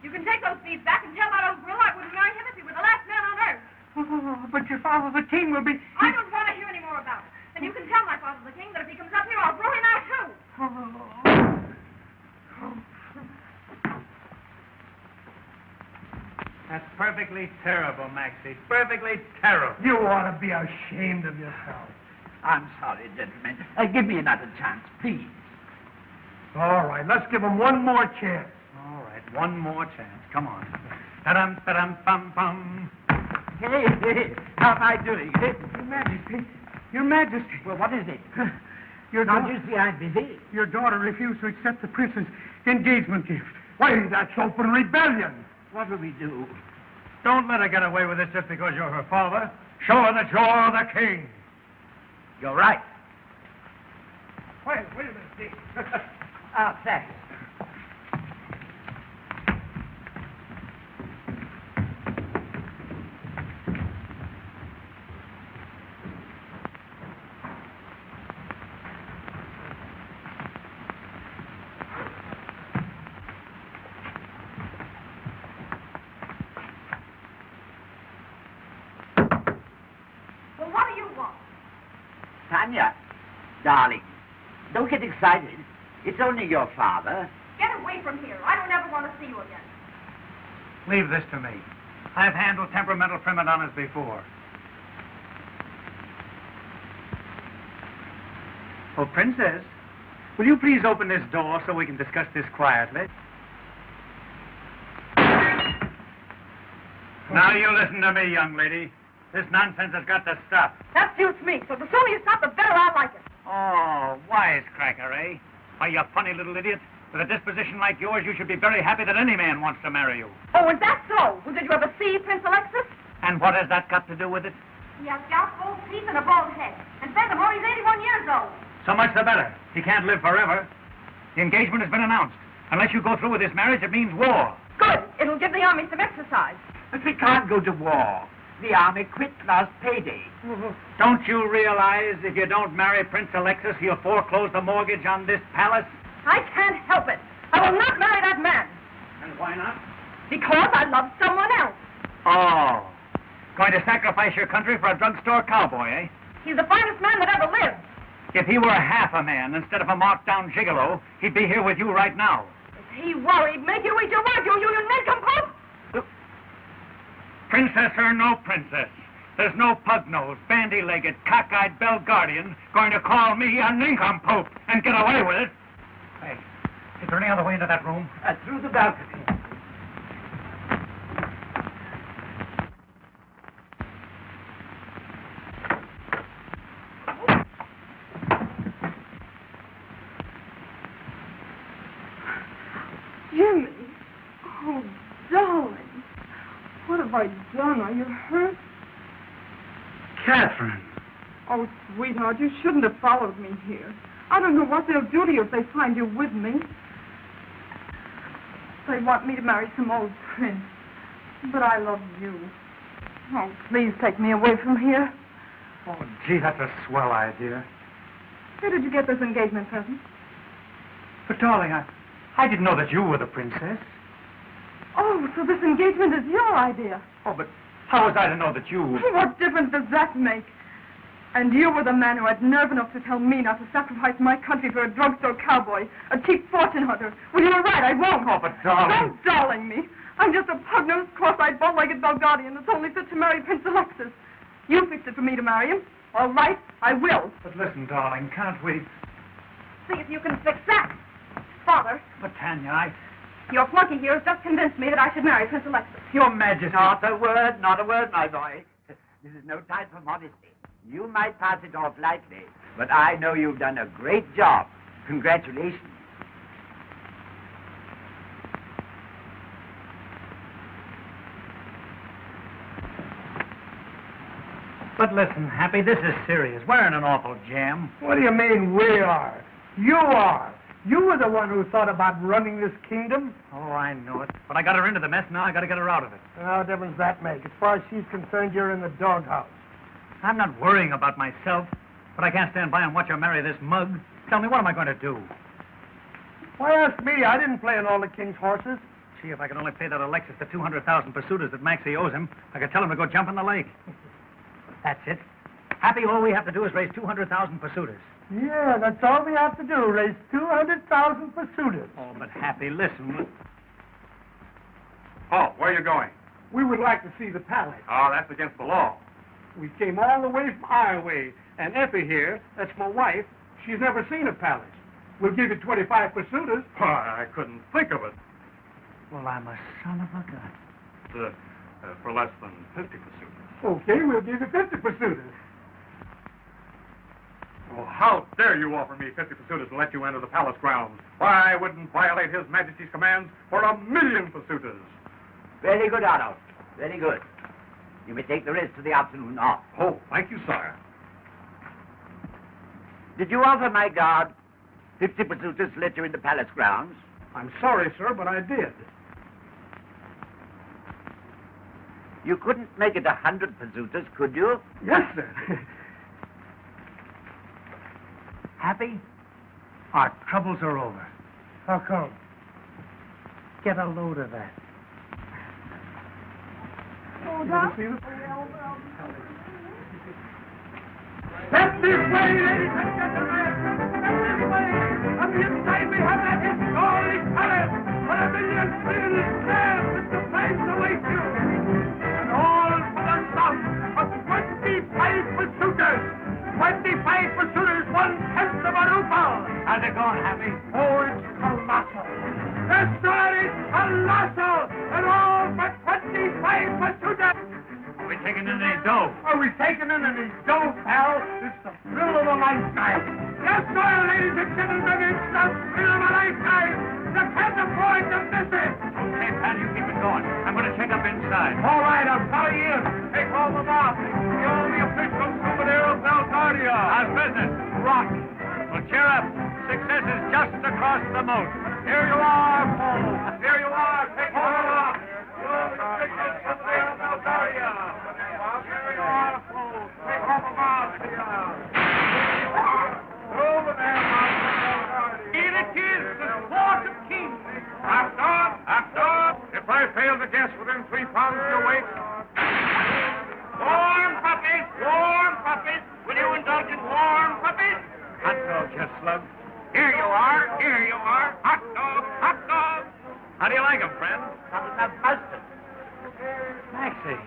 You can take those beads back and tell that old grill I wouldn't marry him if he were the last man on earth. Oh, but your father, the king, will be... I don't want to hear any more about it. And you can tell my father, the king, that if he comes up here, I'll throw him out, too. That's perfectly terrible, Maxie. Perfectly terrible. You ought to be ashamed of yourself. I'm sorry, gentlemen. Give me another chance, please. All right, let's give him one more chance. All right, one more chance. Come on. Ta-dum, ta-dum, pum-pum. Hey, how am I doing? Your Majesty. Your Majesty. Well, what is it? Your Don't daughter, you see I'm busy? your daughter refused to accept the prince's engagement gift. Why, that's open rebellion. What will we do? Don't let her get away with it just because you're her father. Show her that you're the king. You're right. Wait a minute, Dick. Thanks. Well, what do you want? Tanya, darling, don't get excited. It's only your father. Get away from here. I don't ever want to see you again. Leave this to me. I've handled temperamental prima donnas before. Oh, Princess, will you please open this door so we can discuss this quietly? Now you listen to me, young lady. This nonsense has got to stop. That suits me, so the sooner you stop, the better I'll like it. Oh, wisecracker, eh? Why, you funny little idiot. With a disposition like yours, you should be very happy that any man wants to marry you. Oh, is that so? Well, did you ever see Prince Alexis? And what has that got to do with it? He has gout, gold teeth, and a bald head. And furthermore, he's 81 years old. So much the better. He can't live forever. The engagement has been announced. Unless you go through with this marriage, it means war. Good. It'll give the army some exercise. But we can't go to war. The army quit last payday. Don't you realize if you don't marry Prince Alexis, he'll foreclose the mortgage on this palace? I can't help it. I will not marry that man. And why not? Because I love someone else. Oh. Going to sacrifice your country for a drugstore cowboy, eh? He's the finest man that ever lived. If he were half a man instead of a marked-down gigolo, he'd be here with you right now. If he were, he'd make you eat your words, you nincompoop. Princess or no princess, there's no pug-nosed, bandy-legged, cockeyed Belgardian going to call me a nincompoop and get away with it. Hey, is there any other way into that room? Through the balcony. Jimmy. Oh, darling. What have I done? Are you hurt? Catherine. Oh, sweetheart, you shouldn't have followed me here. I don't know what they'll do to you if they find you with me. They want me to marry some old prince. But I love you. Oh, please take me away from here. Oh, gee, that's a swell idea. Where did you get this engagement present? But, darling, I didn't know that you were the princess. Oh, so this engagement is your idea. Oh, but how was I to know that you... What difference does that make? And you were the man who had nerve enough to tell me not to sacrifice my country for a drugstore cowboy, a cheap fortune hunter. Well, you were right, I won't. Oh, but darling... Don't darling me. I'm just a pug-nosed, cross-eyed, bow-legged Belgardian that's only fit to marry Prince Alexis. You fixed it for me to marry him. All right, I will. But listen, darling, can't we... See if you can fix that. Father. But, Tanya, Your flunky here has just convinced me that I should marry Prince Alexis. Your Majesty... Not a word, my boy. This is no time for modesty. You might pass it off lightly, but I know you've done a great job. Congratulations. But listen, Happy, this is serious. We're in an awful jam. What do you mean, we are? You are. You were the one who thought about running this kingdom. Oh, I know it. But I got her into the mess, now I got to get her out of it. What difference that make? As far as she's concerned, you're in the doghouse. I'm not worrying about myself, but I can't stand by and watch her marry this mug. Tell me, what am I going to do? Why ask me? I didn't play in all the king's horses. Gee, if I could only pay that Alexis the 200,000 pursuiters that Maxie owes him, I could tell him to go jump in the lake. That's it. Happy, all we have to do is raise 200,000 pursuiters. Yeah, that's all we have to do, raise 200,000 pursuiters. Oh, but Happy, listen. Oh, where are you going? We would like to see the palace. Oh, that's against the law. We came all the way from Ioway, and Effie here, that's my wife, she's never seen a palace. We'll give you 25 pursuiters. Why, I couldn't think of it. Well, I'm a son of a gun. For less than 50 pursuiters. Okay, we'll give you 50 pursuiters. Well, how dare you offer me 50 pursuiters to let you enter the palace grounds? Why, I wouldn't violate His Majesty's commands for 1,000,000 pursuiters. Very good, Otto. Very good. You may take the rest of the afternoon off. Oh, thank you, sire. Did you offer my guard 50 pursuiters to let you in the palace grounds? I'm sorry, sir, but I did. You couldn't make it 100 pursuiters, could you? Yes, sir. Happy? Our troubles are over. How come? Get a load of that. Oh, Doc? Step this way, ladies and gentlemen! Step this way! On the inside we have that historic palace where 1,000,000 citizens stand with the place awaits you! And all for the sum of 25 pursuiters! 25 pursuiters, 1/10 of a ruble! How's it going, Happy? Oh, it's colossal! Yes, sir, it's colossal! And all for 25 pursuiters! Are we taking in any dough? Are we taking in any dough, pal? It's the thrill of a lifetime. Yes, sir, ladies and gentlemen, it's the thrill of a lifetime. You can't afford to miss it. Okay, pal, you keep it going. I'm going to check up inside. All right, I'll follow you in. Take all the off. The only official souvenir of Belgardia. How's business? Rock. Well, cheer up. Success is just across the moat. Here you are, folks. Here you are. Take all the off. The only official souvenir of Belgardia. Here you are, folks. Take all the off here. Over there, Belgardia. Here it is, the sport of kings. After. If I fail to guess within 3 pounds of your weight. Warm puppies. Will you indulge in warm puppies? Hot dog, you slug. Here you are. Hot dog. How do you like 'em, friend? Something of mustard. Maxie,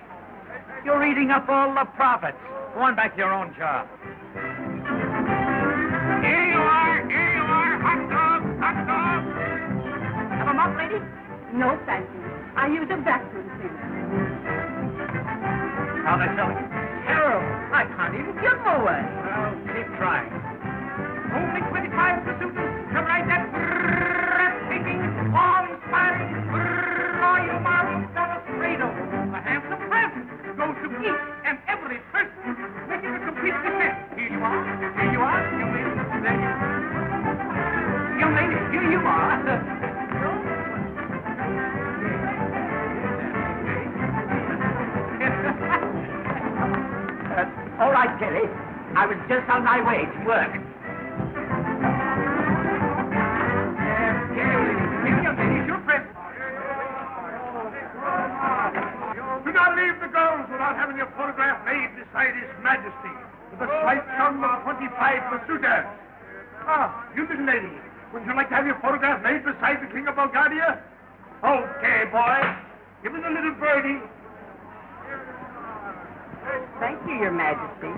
you're eating up all the profits. Go on back to your own job. Here you are. Hot dog. Have a mop, lady? No, thank you. I use a vacuum cleaner. How they selling? Terrible. I can't even give them away. Well, keep trying. Only 25 pursuiters to ride that breathtaking, awe-inspiring, royal marvel of a cradle. A handsome present goes to each and every person, making a complete success. Here you are, young lady. There you are. Young lady, here you are. All right. right, Kelly. I was just on my way to work. Do not leave the girls without having your photograph made beside His Majesty, with a slight sum of 25 for suitors. Ah, you little lady, would you like to have your photograph made beside the King of Belgardia? Okay, boy. Give me the little birdie. Thank you, Your Majesty.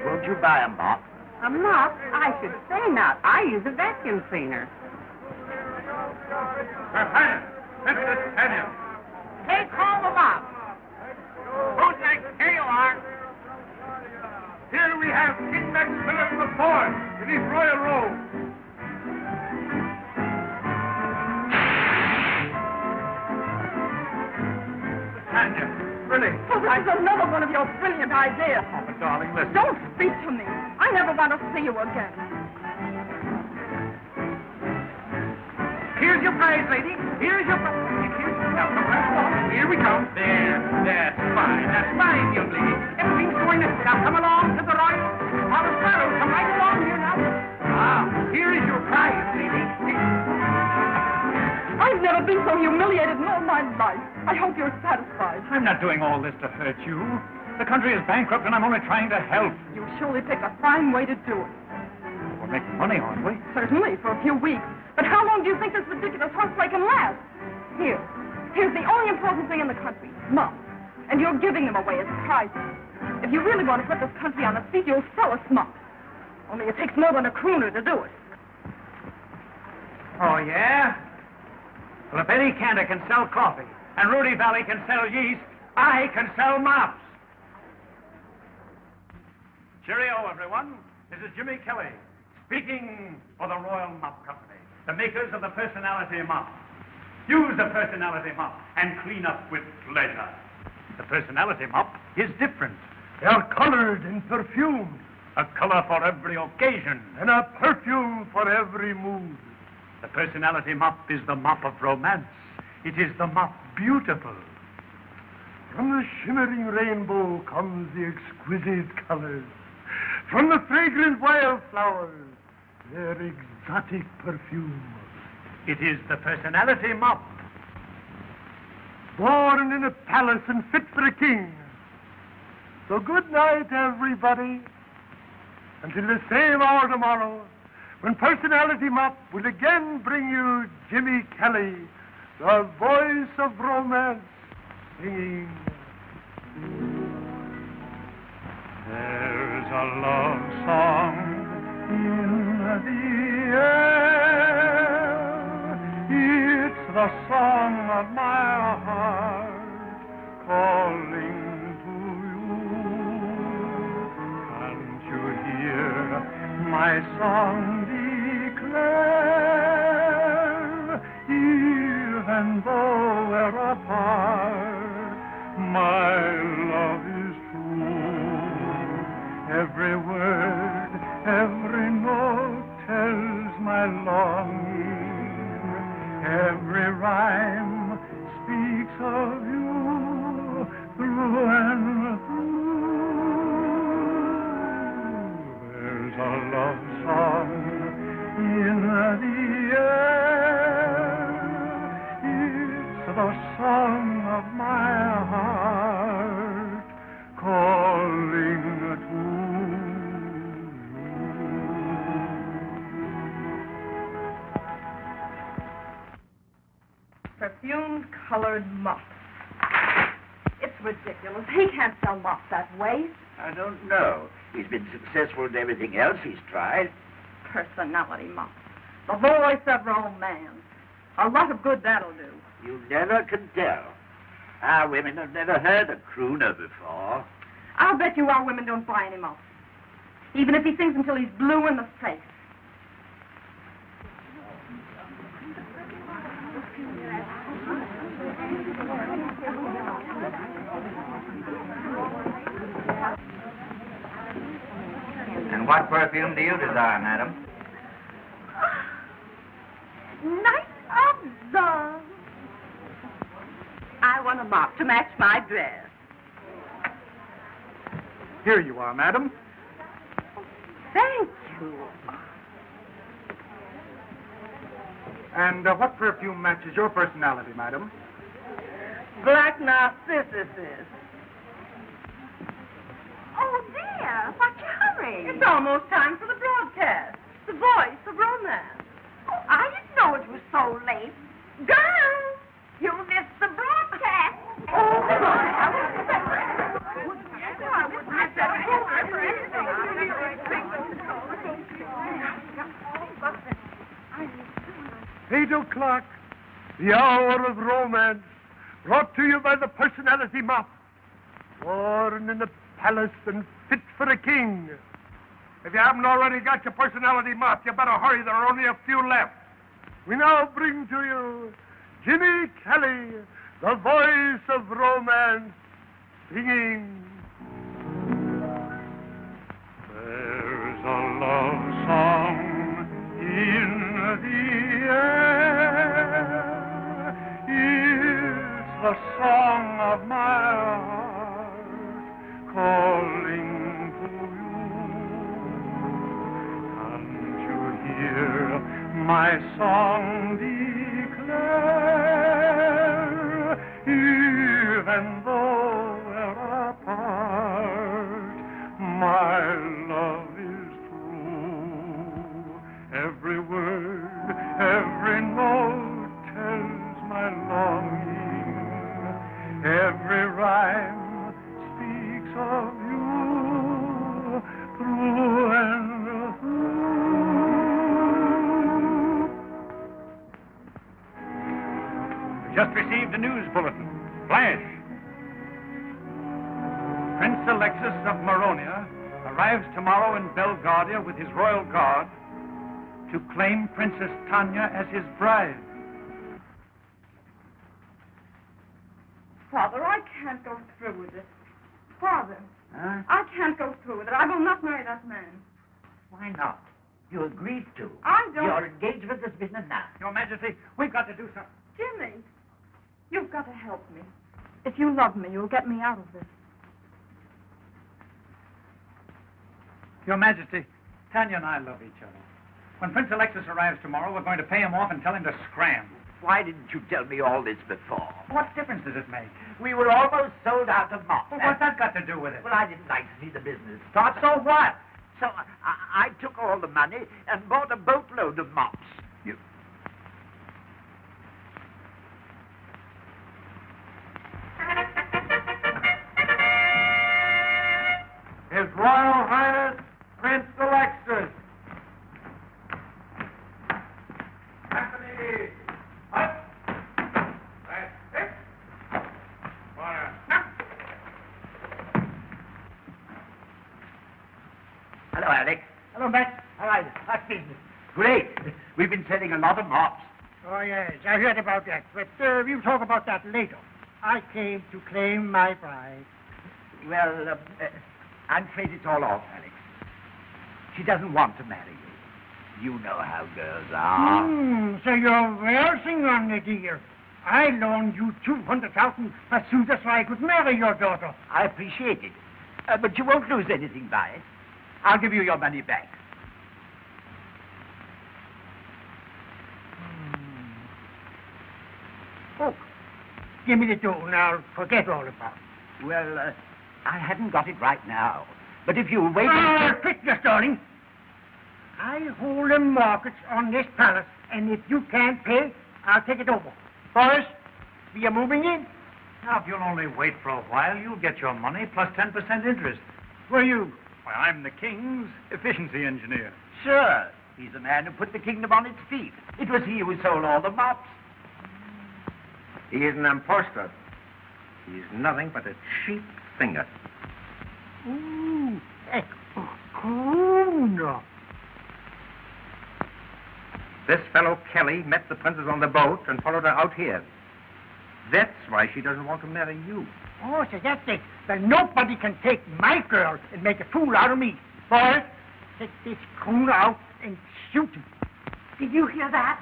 Won't you buy a mop? A mop? I should say not. I use a vacuum cleaner. Daniel. Take home a mop. Who's next? Here you are. Here we have King Maximilian IV in his royal robe. Tanya, really? Oh, this is another one of your brilliant ideas. Oh, but darling, listen. Don't speak to me. I never want to see you again. Here's your prize, lady. Here's your prize. Now, come on. Here we come. There. That's fine. That's fine, young lady. Everything's going to... Now, come along to the right. Father Sparrow, come right along here now. Ah, here is your prize, lady. I've never been so humiliated in all my life. I hope you're satisfied. I'm not doing all this to hurt you. The country is bankrupt, and I'm only trying to help. You surely picked a fine way to do it. We're making money, aren't we? Certainly, for a few weeks. But how long do you think this ridiculous horseplay can last? Here's the only important thing in the country, muffs. And you're giving them away as prizes. If you really want to put this country on its feet, you'll sell us muffs. Only it takes more than a crooner to do it. Oh, yeah? Well, if Eddie Cantor can sell coffee, and Rudy Valley can sell yeast, I can sell mops. Cheerio, everyone. This is Jimmy Kelly, speaking for the Royal Mop Company, the makers of the Personality Mop. Use the Personality Mop and clean up with pleasure. The Personality Mop is different. They are colored and perfumed. A color for every occasion. And a perfume for every mood. The Personality Mop is the mop of romance. It is the mop beautiful. From the shimmering rainbow comes the exquisite colors. From the fragrant wildflowers, their exotic perfume. It is the Personality Mop. Born in a palace and fit for a king. So good night, everybody. Until the same hour tomorrow, when Personality Mop will again bring you Jimmy Kelly, the voice of romance, singing. There's a love song in the air. It's the song of my heart calling to you. Can't you hear my song declare? Even though we're apart, my love is true. Every word, every note tells my longing. Every rhyme speaks of you through and through. There's a love song in the air. It's the song of my heart calling to you. Perfumed colored mops. It's ridiculous. He can't sell mops that way. I don't know. He's been successful in everything else he's tried. Personality mops. The voice of romance. A lot of good that'll do. You never can tell. Our women have never heard a crooner before. I'll bet you our women don't buy any mops. Even if he sings until he's blue in the face. And what perfume do you desire, madam? Night of love. I want a mop to match my dress. Here you are, madam. Thank you. And what perfume matches your personality, madam? Black narcissus. Oh, dear. What's your hurry? It's almost time for the broadcast. The voice of romance. Oh, I didn't know it was so late. Girls, you missed the broadcast. Oh, 8 o'clock, the hour of romance, brought to you by the personality mop. Born in the palace and fit for a king. If you haven't already got your personality mop, you better hurry. There are only a few left. We now bring to you Jimmy Kelly, the voice of romance, singing. There's a love song in the air. It's the song of my heart calling to you. Can't you hear my song declare? Even though we're apart, my love is true. Every word, every note tells my longing. Every rhyme speaks of you through and through. Just received a news bulletin. Flash. Prince Alexis of Maronia arrives tomorrow in Belgardia with his royal guard to claim Princess Tanya as his bride. Father, I can't go through with it. Father, Huh? I can't go through with it. I will not marry that man. Why not? You agreed to. I don't... You're engaged with this business now. Your Majesty, we've got to do something. Jimmy, you've got to help me. If you love me, you'll get me out of this. Your Majesty, Tanya and I love each other. When Prince Alexis arrives tomorrow, we're going to pay him off and tell him to scram. Why didn't you tell me all this before? What difference does it make? We were almost sold out of mops. Well, what's that got to do with it? Well, I didn't like to see the business start, so what? So I took all the money and bought a boatload of mops. You... His Royal Highness, Prince Alexis. Anthony! Up! Hello, Alex. Hello, Matt. How are you? How's business? Great. We've been selling a lot of mops. Oh, yes, I heard about that. But we'll talk about that later. I came to claim my bride. Well, I'm afraid it's all off, Alex. She doesn't want to marry you. You know how girls are. So you're waltzing on me, dear. I loaned you 200,000 as soon as I could marry your daughter. I appreciate it. But you won't lose anything by it. I'll give you your money back. Oh, give me the dough and I'll forget all about it. Well, I hadn't got it right now. But if you wait... Quickness, darling. I hold the mortgage on this palace, and if you can't pay, I'll take it over. Boris, we are moving in. Now, if you'll only wait for a while, you'll get your money plus 10% interest. Who are you? Why, I'm the king's efficiency engineer. Sure. He's the man who put the kingdom on its feet. It was he who sold all the mops. He is an impostor. He's nothing but a cheap singer. Ooh, Kuno. This fellow Kelly met the princess on the boat and followed her out here. That's why she doesn't want to marry you. Oh, so that's it. Well, nobody can take my girl and make a fool out of me. Boris, take this Kuno out and shoot him. Did you hear that?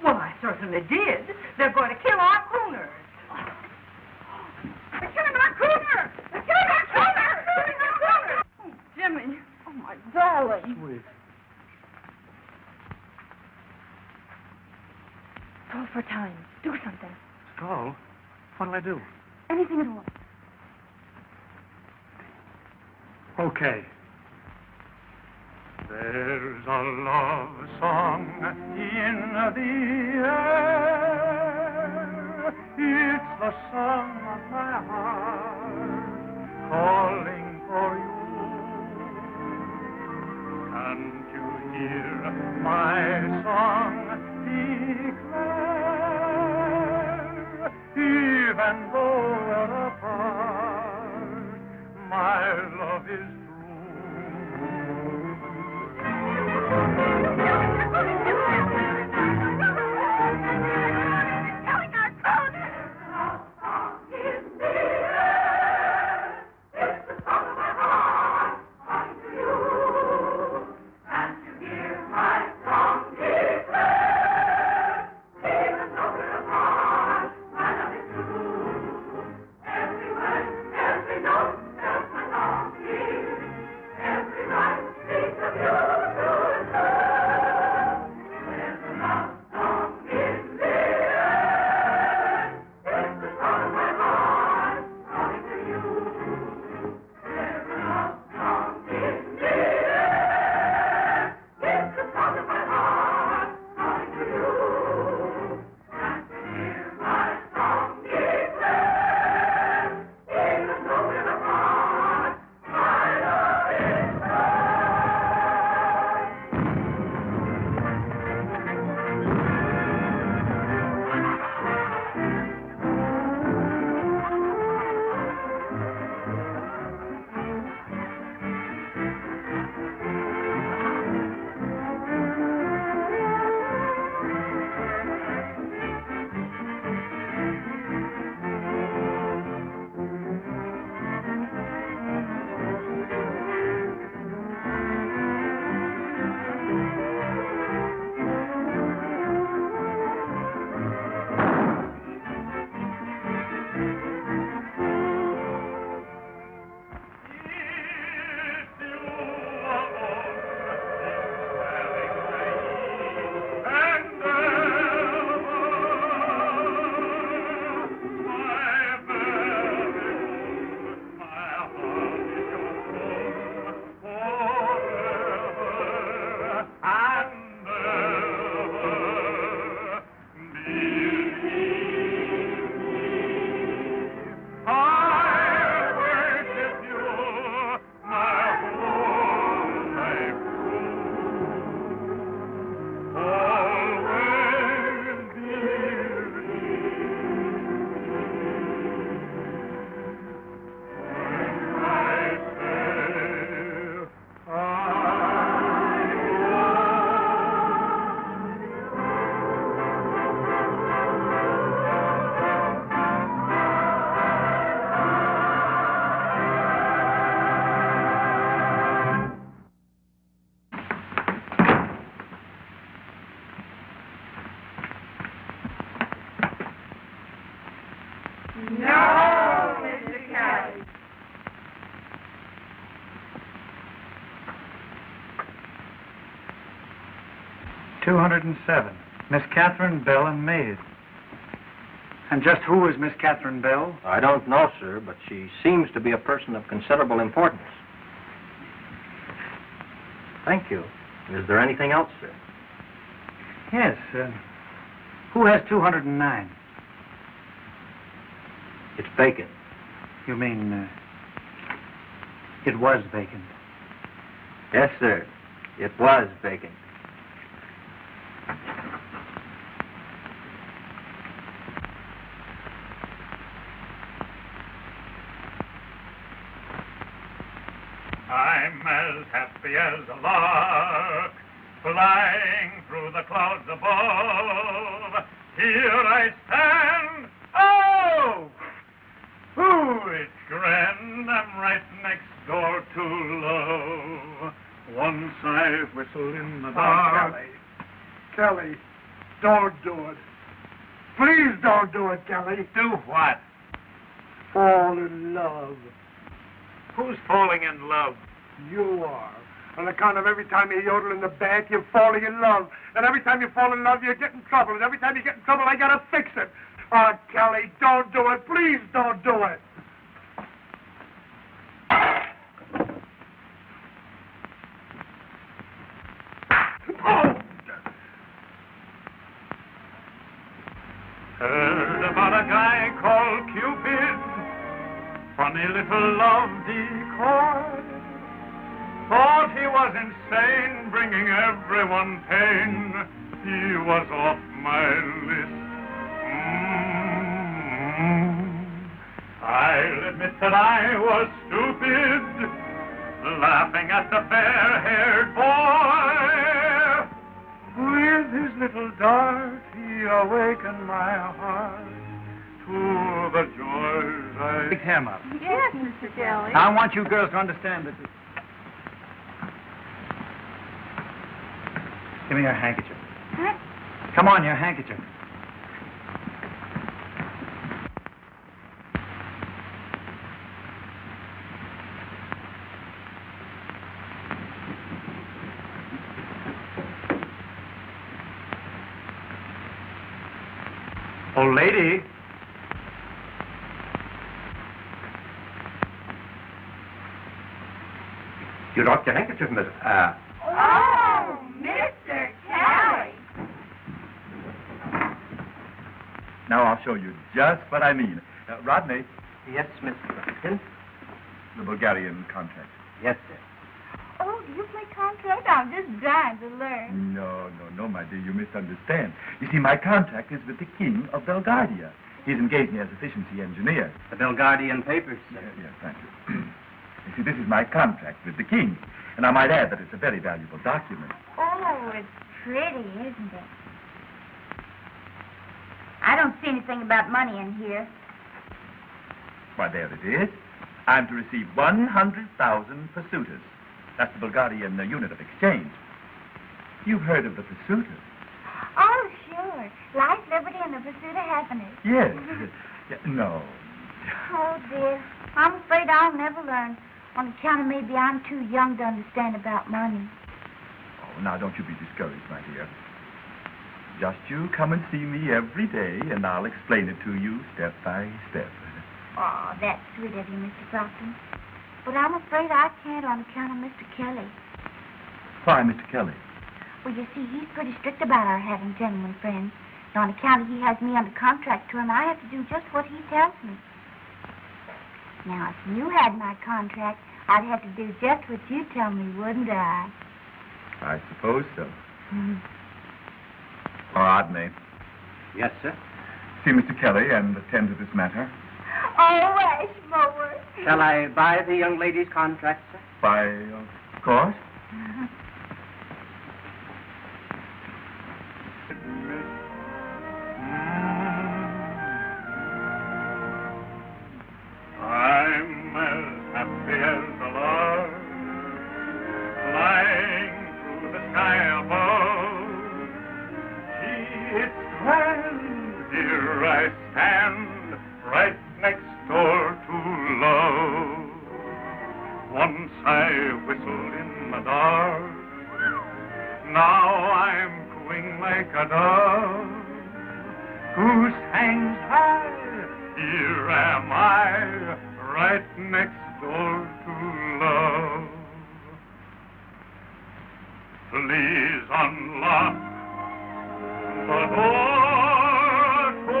Well, I certainly did. They're going to kill our crooners. They're killing our crooners! They're killing our crooners! They're killing our crooners! Kelly. Sweet. Call for time. Do something. Skull? What'll I do? Anything at all. Okay. There's a love song in the air. It's the song of my heart calling for you. Can't you hear my song declare? Even though we're apart, my love is No, Mr. Kelly. $207. Miss Catherine Bell and maid. And just who is Miss Catherine Bell? I don't know, sir, but she seems to be a person of considerable importance. Thank you. Is there anything else, sir? Yes. Who has 209? It's vacant. You mean it was vacant? Yes, sir. It was vacant. I'm as happy as a lark, flying through the clouds above. Here I stand. Oh! Ooh, it's grand. I'm right next door to love. Once I whistle in the dark. Kelly, don't do it. Please don't do it, Kelly. Do what? Fall in love. Who's falling in love? You are. On account of every time you yodel in the back, you're falling in love. And every time you fall in love, you get in trouble. And every time you get in trouble, I gotta fix it. Oh, Kelly, don't do it. Please don't do it. Oh! Heard about a guy called Cupid, funny little love decoy. Thought he was insane, bringing everyone pain. He was off my list. I'll admit that I was stupid, laughing at the fair-haired boy. With his little dart, he awakened my heart to the joys I... Pick him up. Yes, Mr. Kelly. I want you girls to understand that... Give me your handkerchief. Huh? Come on, your handkerchief. Old lady. You lost your handkerchief, miss. Oh, Mr. Kelly. Now I'll show you just what I mean. Rodney. Yes, Mr. Robertson. The Bulgarian contract. Yes, sir. Oh, do you play contract? I'm just dying to learn. No, my dear, you misunderstand. You see, my contract is with the King of Belgardia. He's engaged me as efficiency engineer. The Belgardian papers, sir. Yes, thank you. You see, this is my contract with the King. And I might add that it's a very valuable document. Oh, it's pretty, isn't it? I don't see anything about money in here. Why, there it is. I'm to receive 100,000 pursuiters. That's the Bulgarian unit of exchange. You've heard of the pursuiters? Oh, sure. Life, liberty, and the pursuit of happiness. Yes. No. Oh, dear. I'm afraid I'll never learn. On account of maybe I'm too young to understand about money. Oh, now, don't you be discouraged, my dear. Just you come and see me every day, and I'll explain it to you step by step. Oh, that's sweet of you, Mr. Brockton. But I'm afraid I can't on account of Mr. Kelly. Why, Mr. Kelly? Well, you see, he's pretty strict about our having gentlemen friends. And on account of he has me under contract to him, I have to do just what he tells me. Now, if you had my contract, I'd have to do just what you tell me, wouldn't I? I suppose so. Rodney. Yes, sir. See Mr. Kelly and attend to this matter. Oh, Ashmore. Shall I buy the young lady's contract, sir? Why, of course. I'm as happy as a lark, flying through the sky above. Gee, it's grand, here I stand, right next door to love. Once I whistled in the dark, now I'm cooing like a dove. Goose hangs high, here am I, right next door to love. Please unlock the door to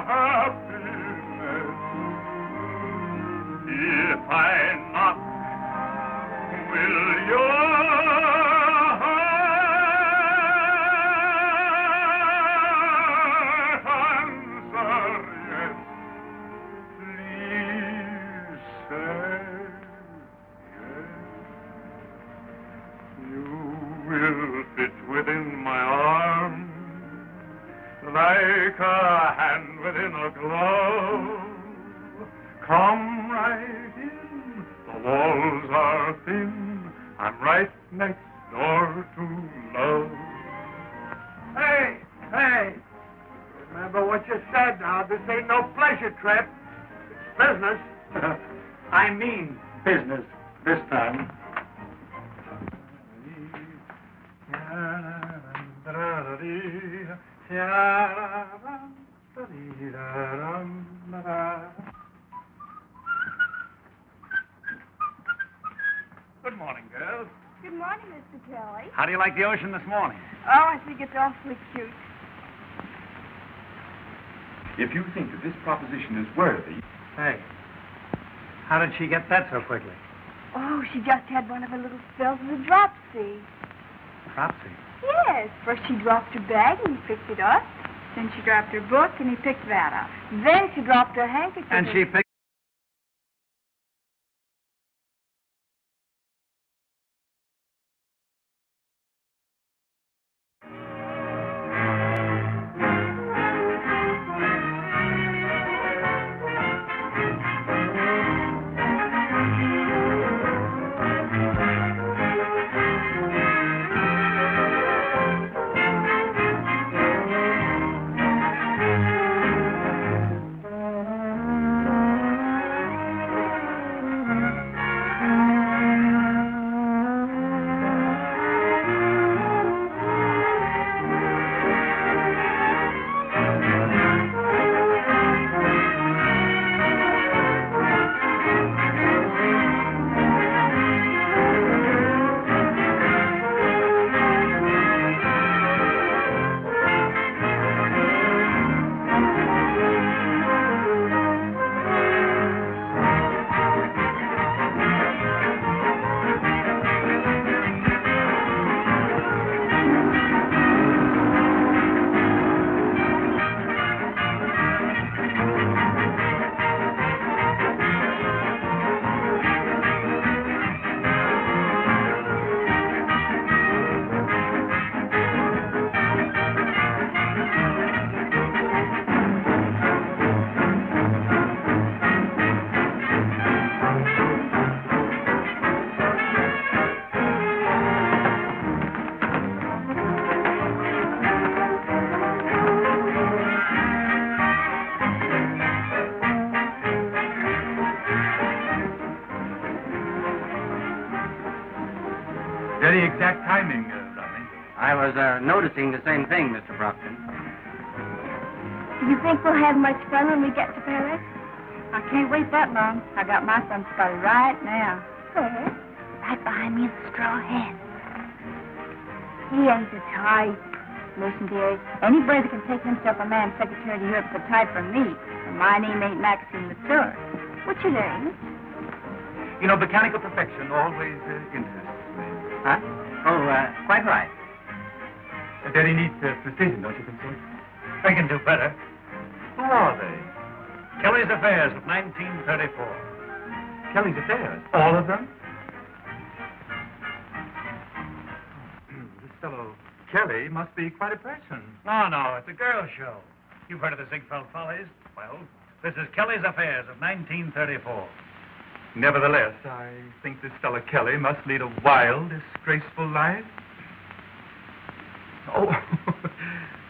happiness. If I knock, will you within my arm, like a hand within a glove. Come right in, the walls are thin, I'm right next door to love. Hey, remember what you said now. This ain't no pleasure trip. It's business. I mean business this time. Good morning, girls. Good morning, Mr. Kelly. How do you like the ocean this morning? Oh, I think it's awfully cute. If you think that this proposition is worthy... Hey, how did she get that so quickly? Oh, she just had one of her little spells of the dropsy. Dropsy? Yes. First she dropped her bag and he picked it up. Then she dropped her book and he picked that up. Then she dropped her handkerchief. And she picked... Very exact timing, Rodney. I was noticing the same thing, Mr. Brockton. Do you think we'll have much fun when we get to Paris? I can't wait that long. I got my fun started right now. Where? Right behind me in the straw hat. He ain't the type. Listen, dearie, any boy that can take himself a man secretary to Europe's the type for me. And my name ain't Maxine Latour. What's your name? You know, mechanical perfection always interests me. Huh? Oh, quite right. Very neat precision, don't you think so? They can do better. Who are they? Kelly's Affairs of 1934. Kelly's Affairs? All of them? This fellow Kelly must be quite a person. No, it's a girl show. You've heard of the Ziegfeld Follies? Well, this is Kelly's Affairs of 1934. Nevertheless, I think this fellow Kelly must lead a wild, disgraceful life. Oh,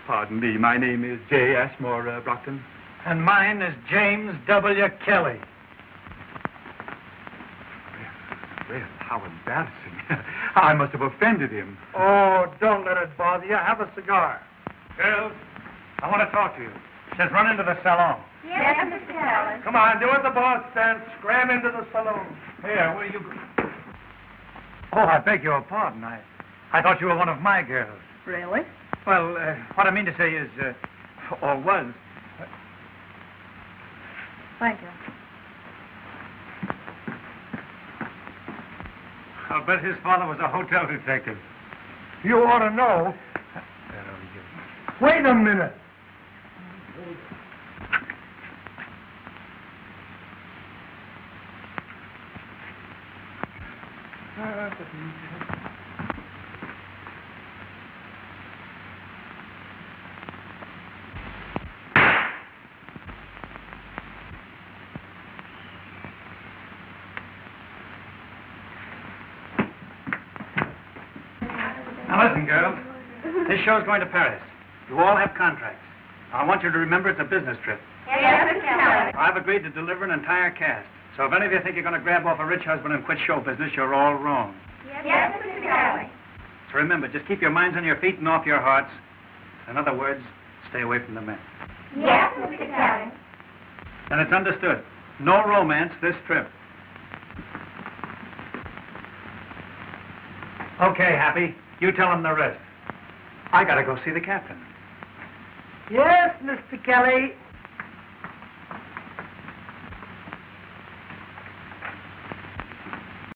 pardon me. My name is J. Ashmore Brockton. And mine is James W. Kelly. Well, how embarrassing. I must have offended him. Oh, don't let it bother you. Have a cigar. Girls, I want to talk to you. Just run into the salon. Yes, Mr. Kelly. Come on, do what the boss stands. Scram into the saloon. Here, where you... Oh, I beg your pardon. I thought you were one of my girls. Really? Well, what I mean to say is, or was... Thank you. I'll bet his father was a hotel detective. You ought to know. Wait a minute. Now listen, girls. This show's going to Paris. You all have contracts. I want you to remember it's a business trip. Yes, Mr. Kelly. I've agreed to deliver an entire cast. So if any of you think you're going to grab off a rich husband and quit show business, you're all wrong. Yes, Mr. Kelly. So remember, just keep your minds on your feet and off your hearts. In other words, stay away from the men. Yes, Mr. Kelly. And it's understood. No romance this trip. Okay, Happy. You tell him the rest. I gotta go see the captain. Yes, Mr. Kelly.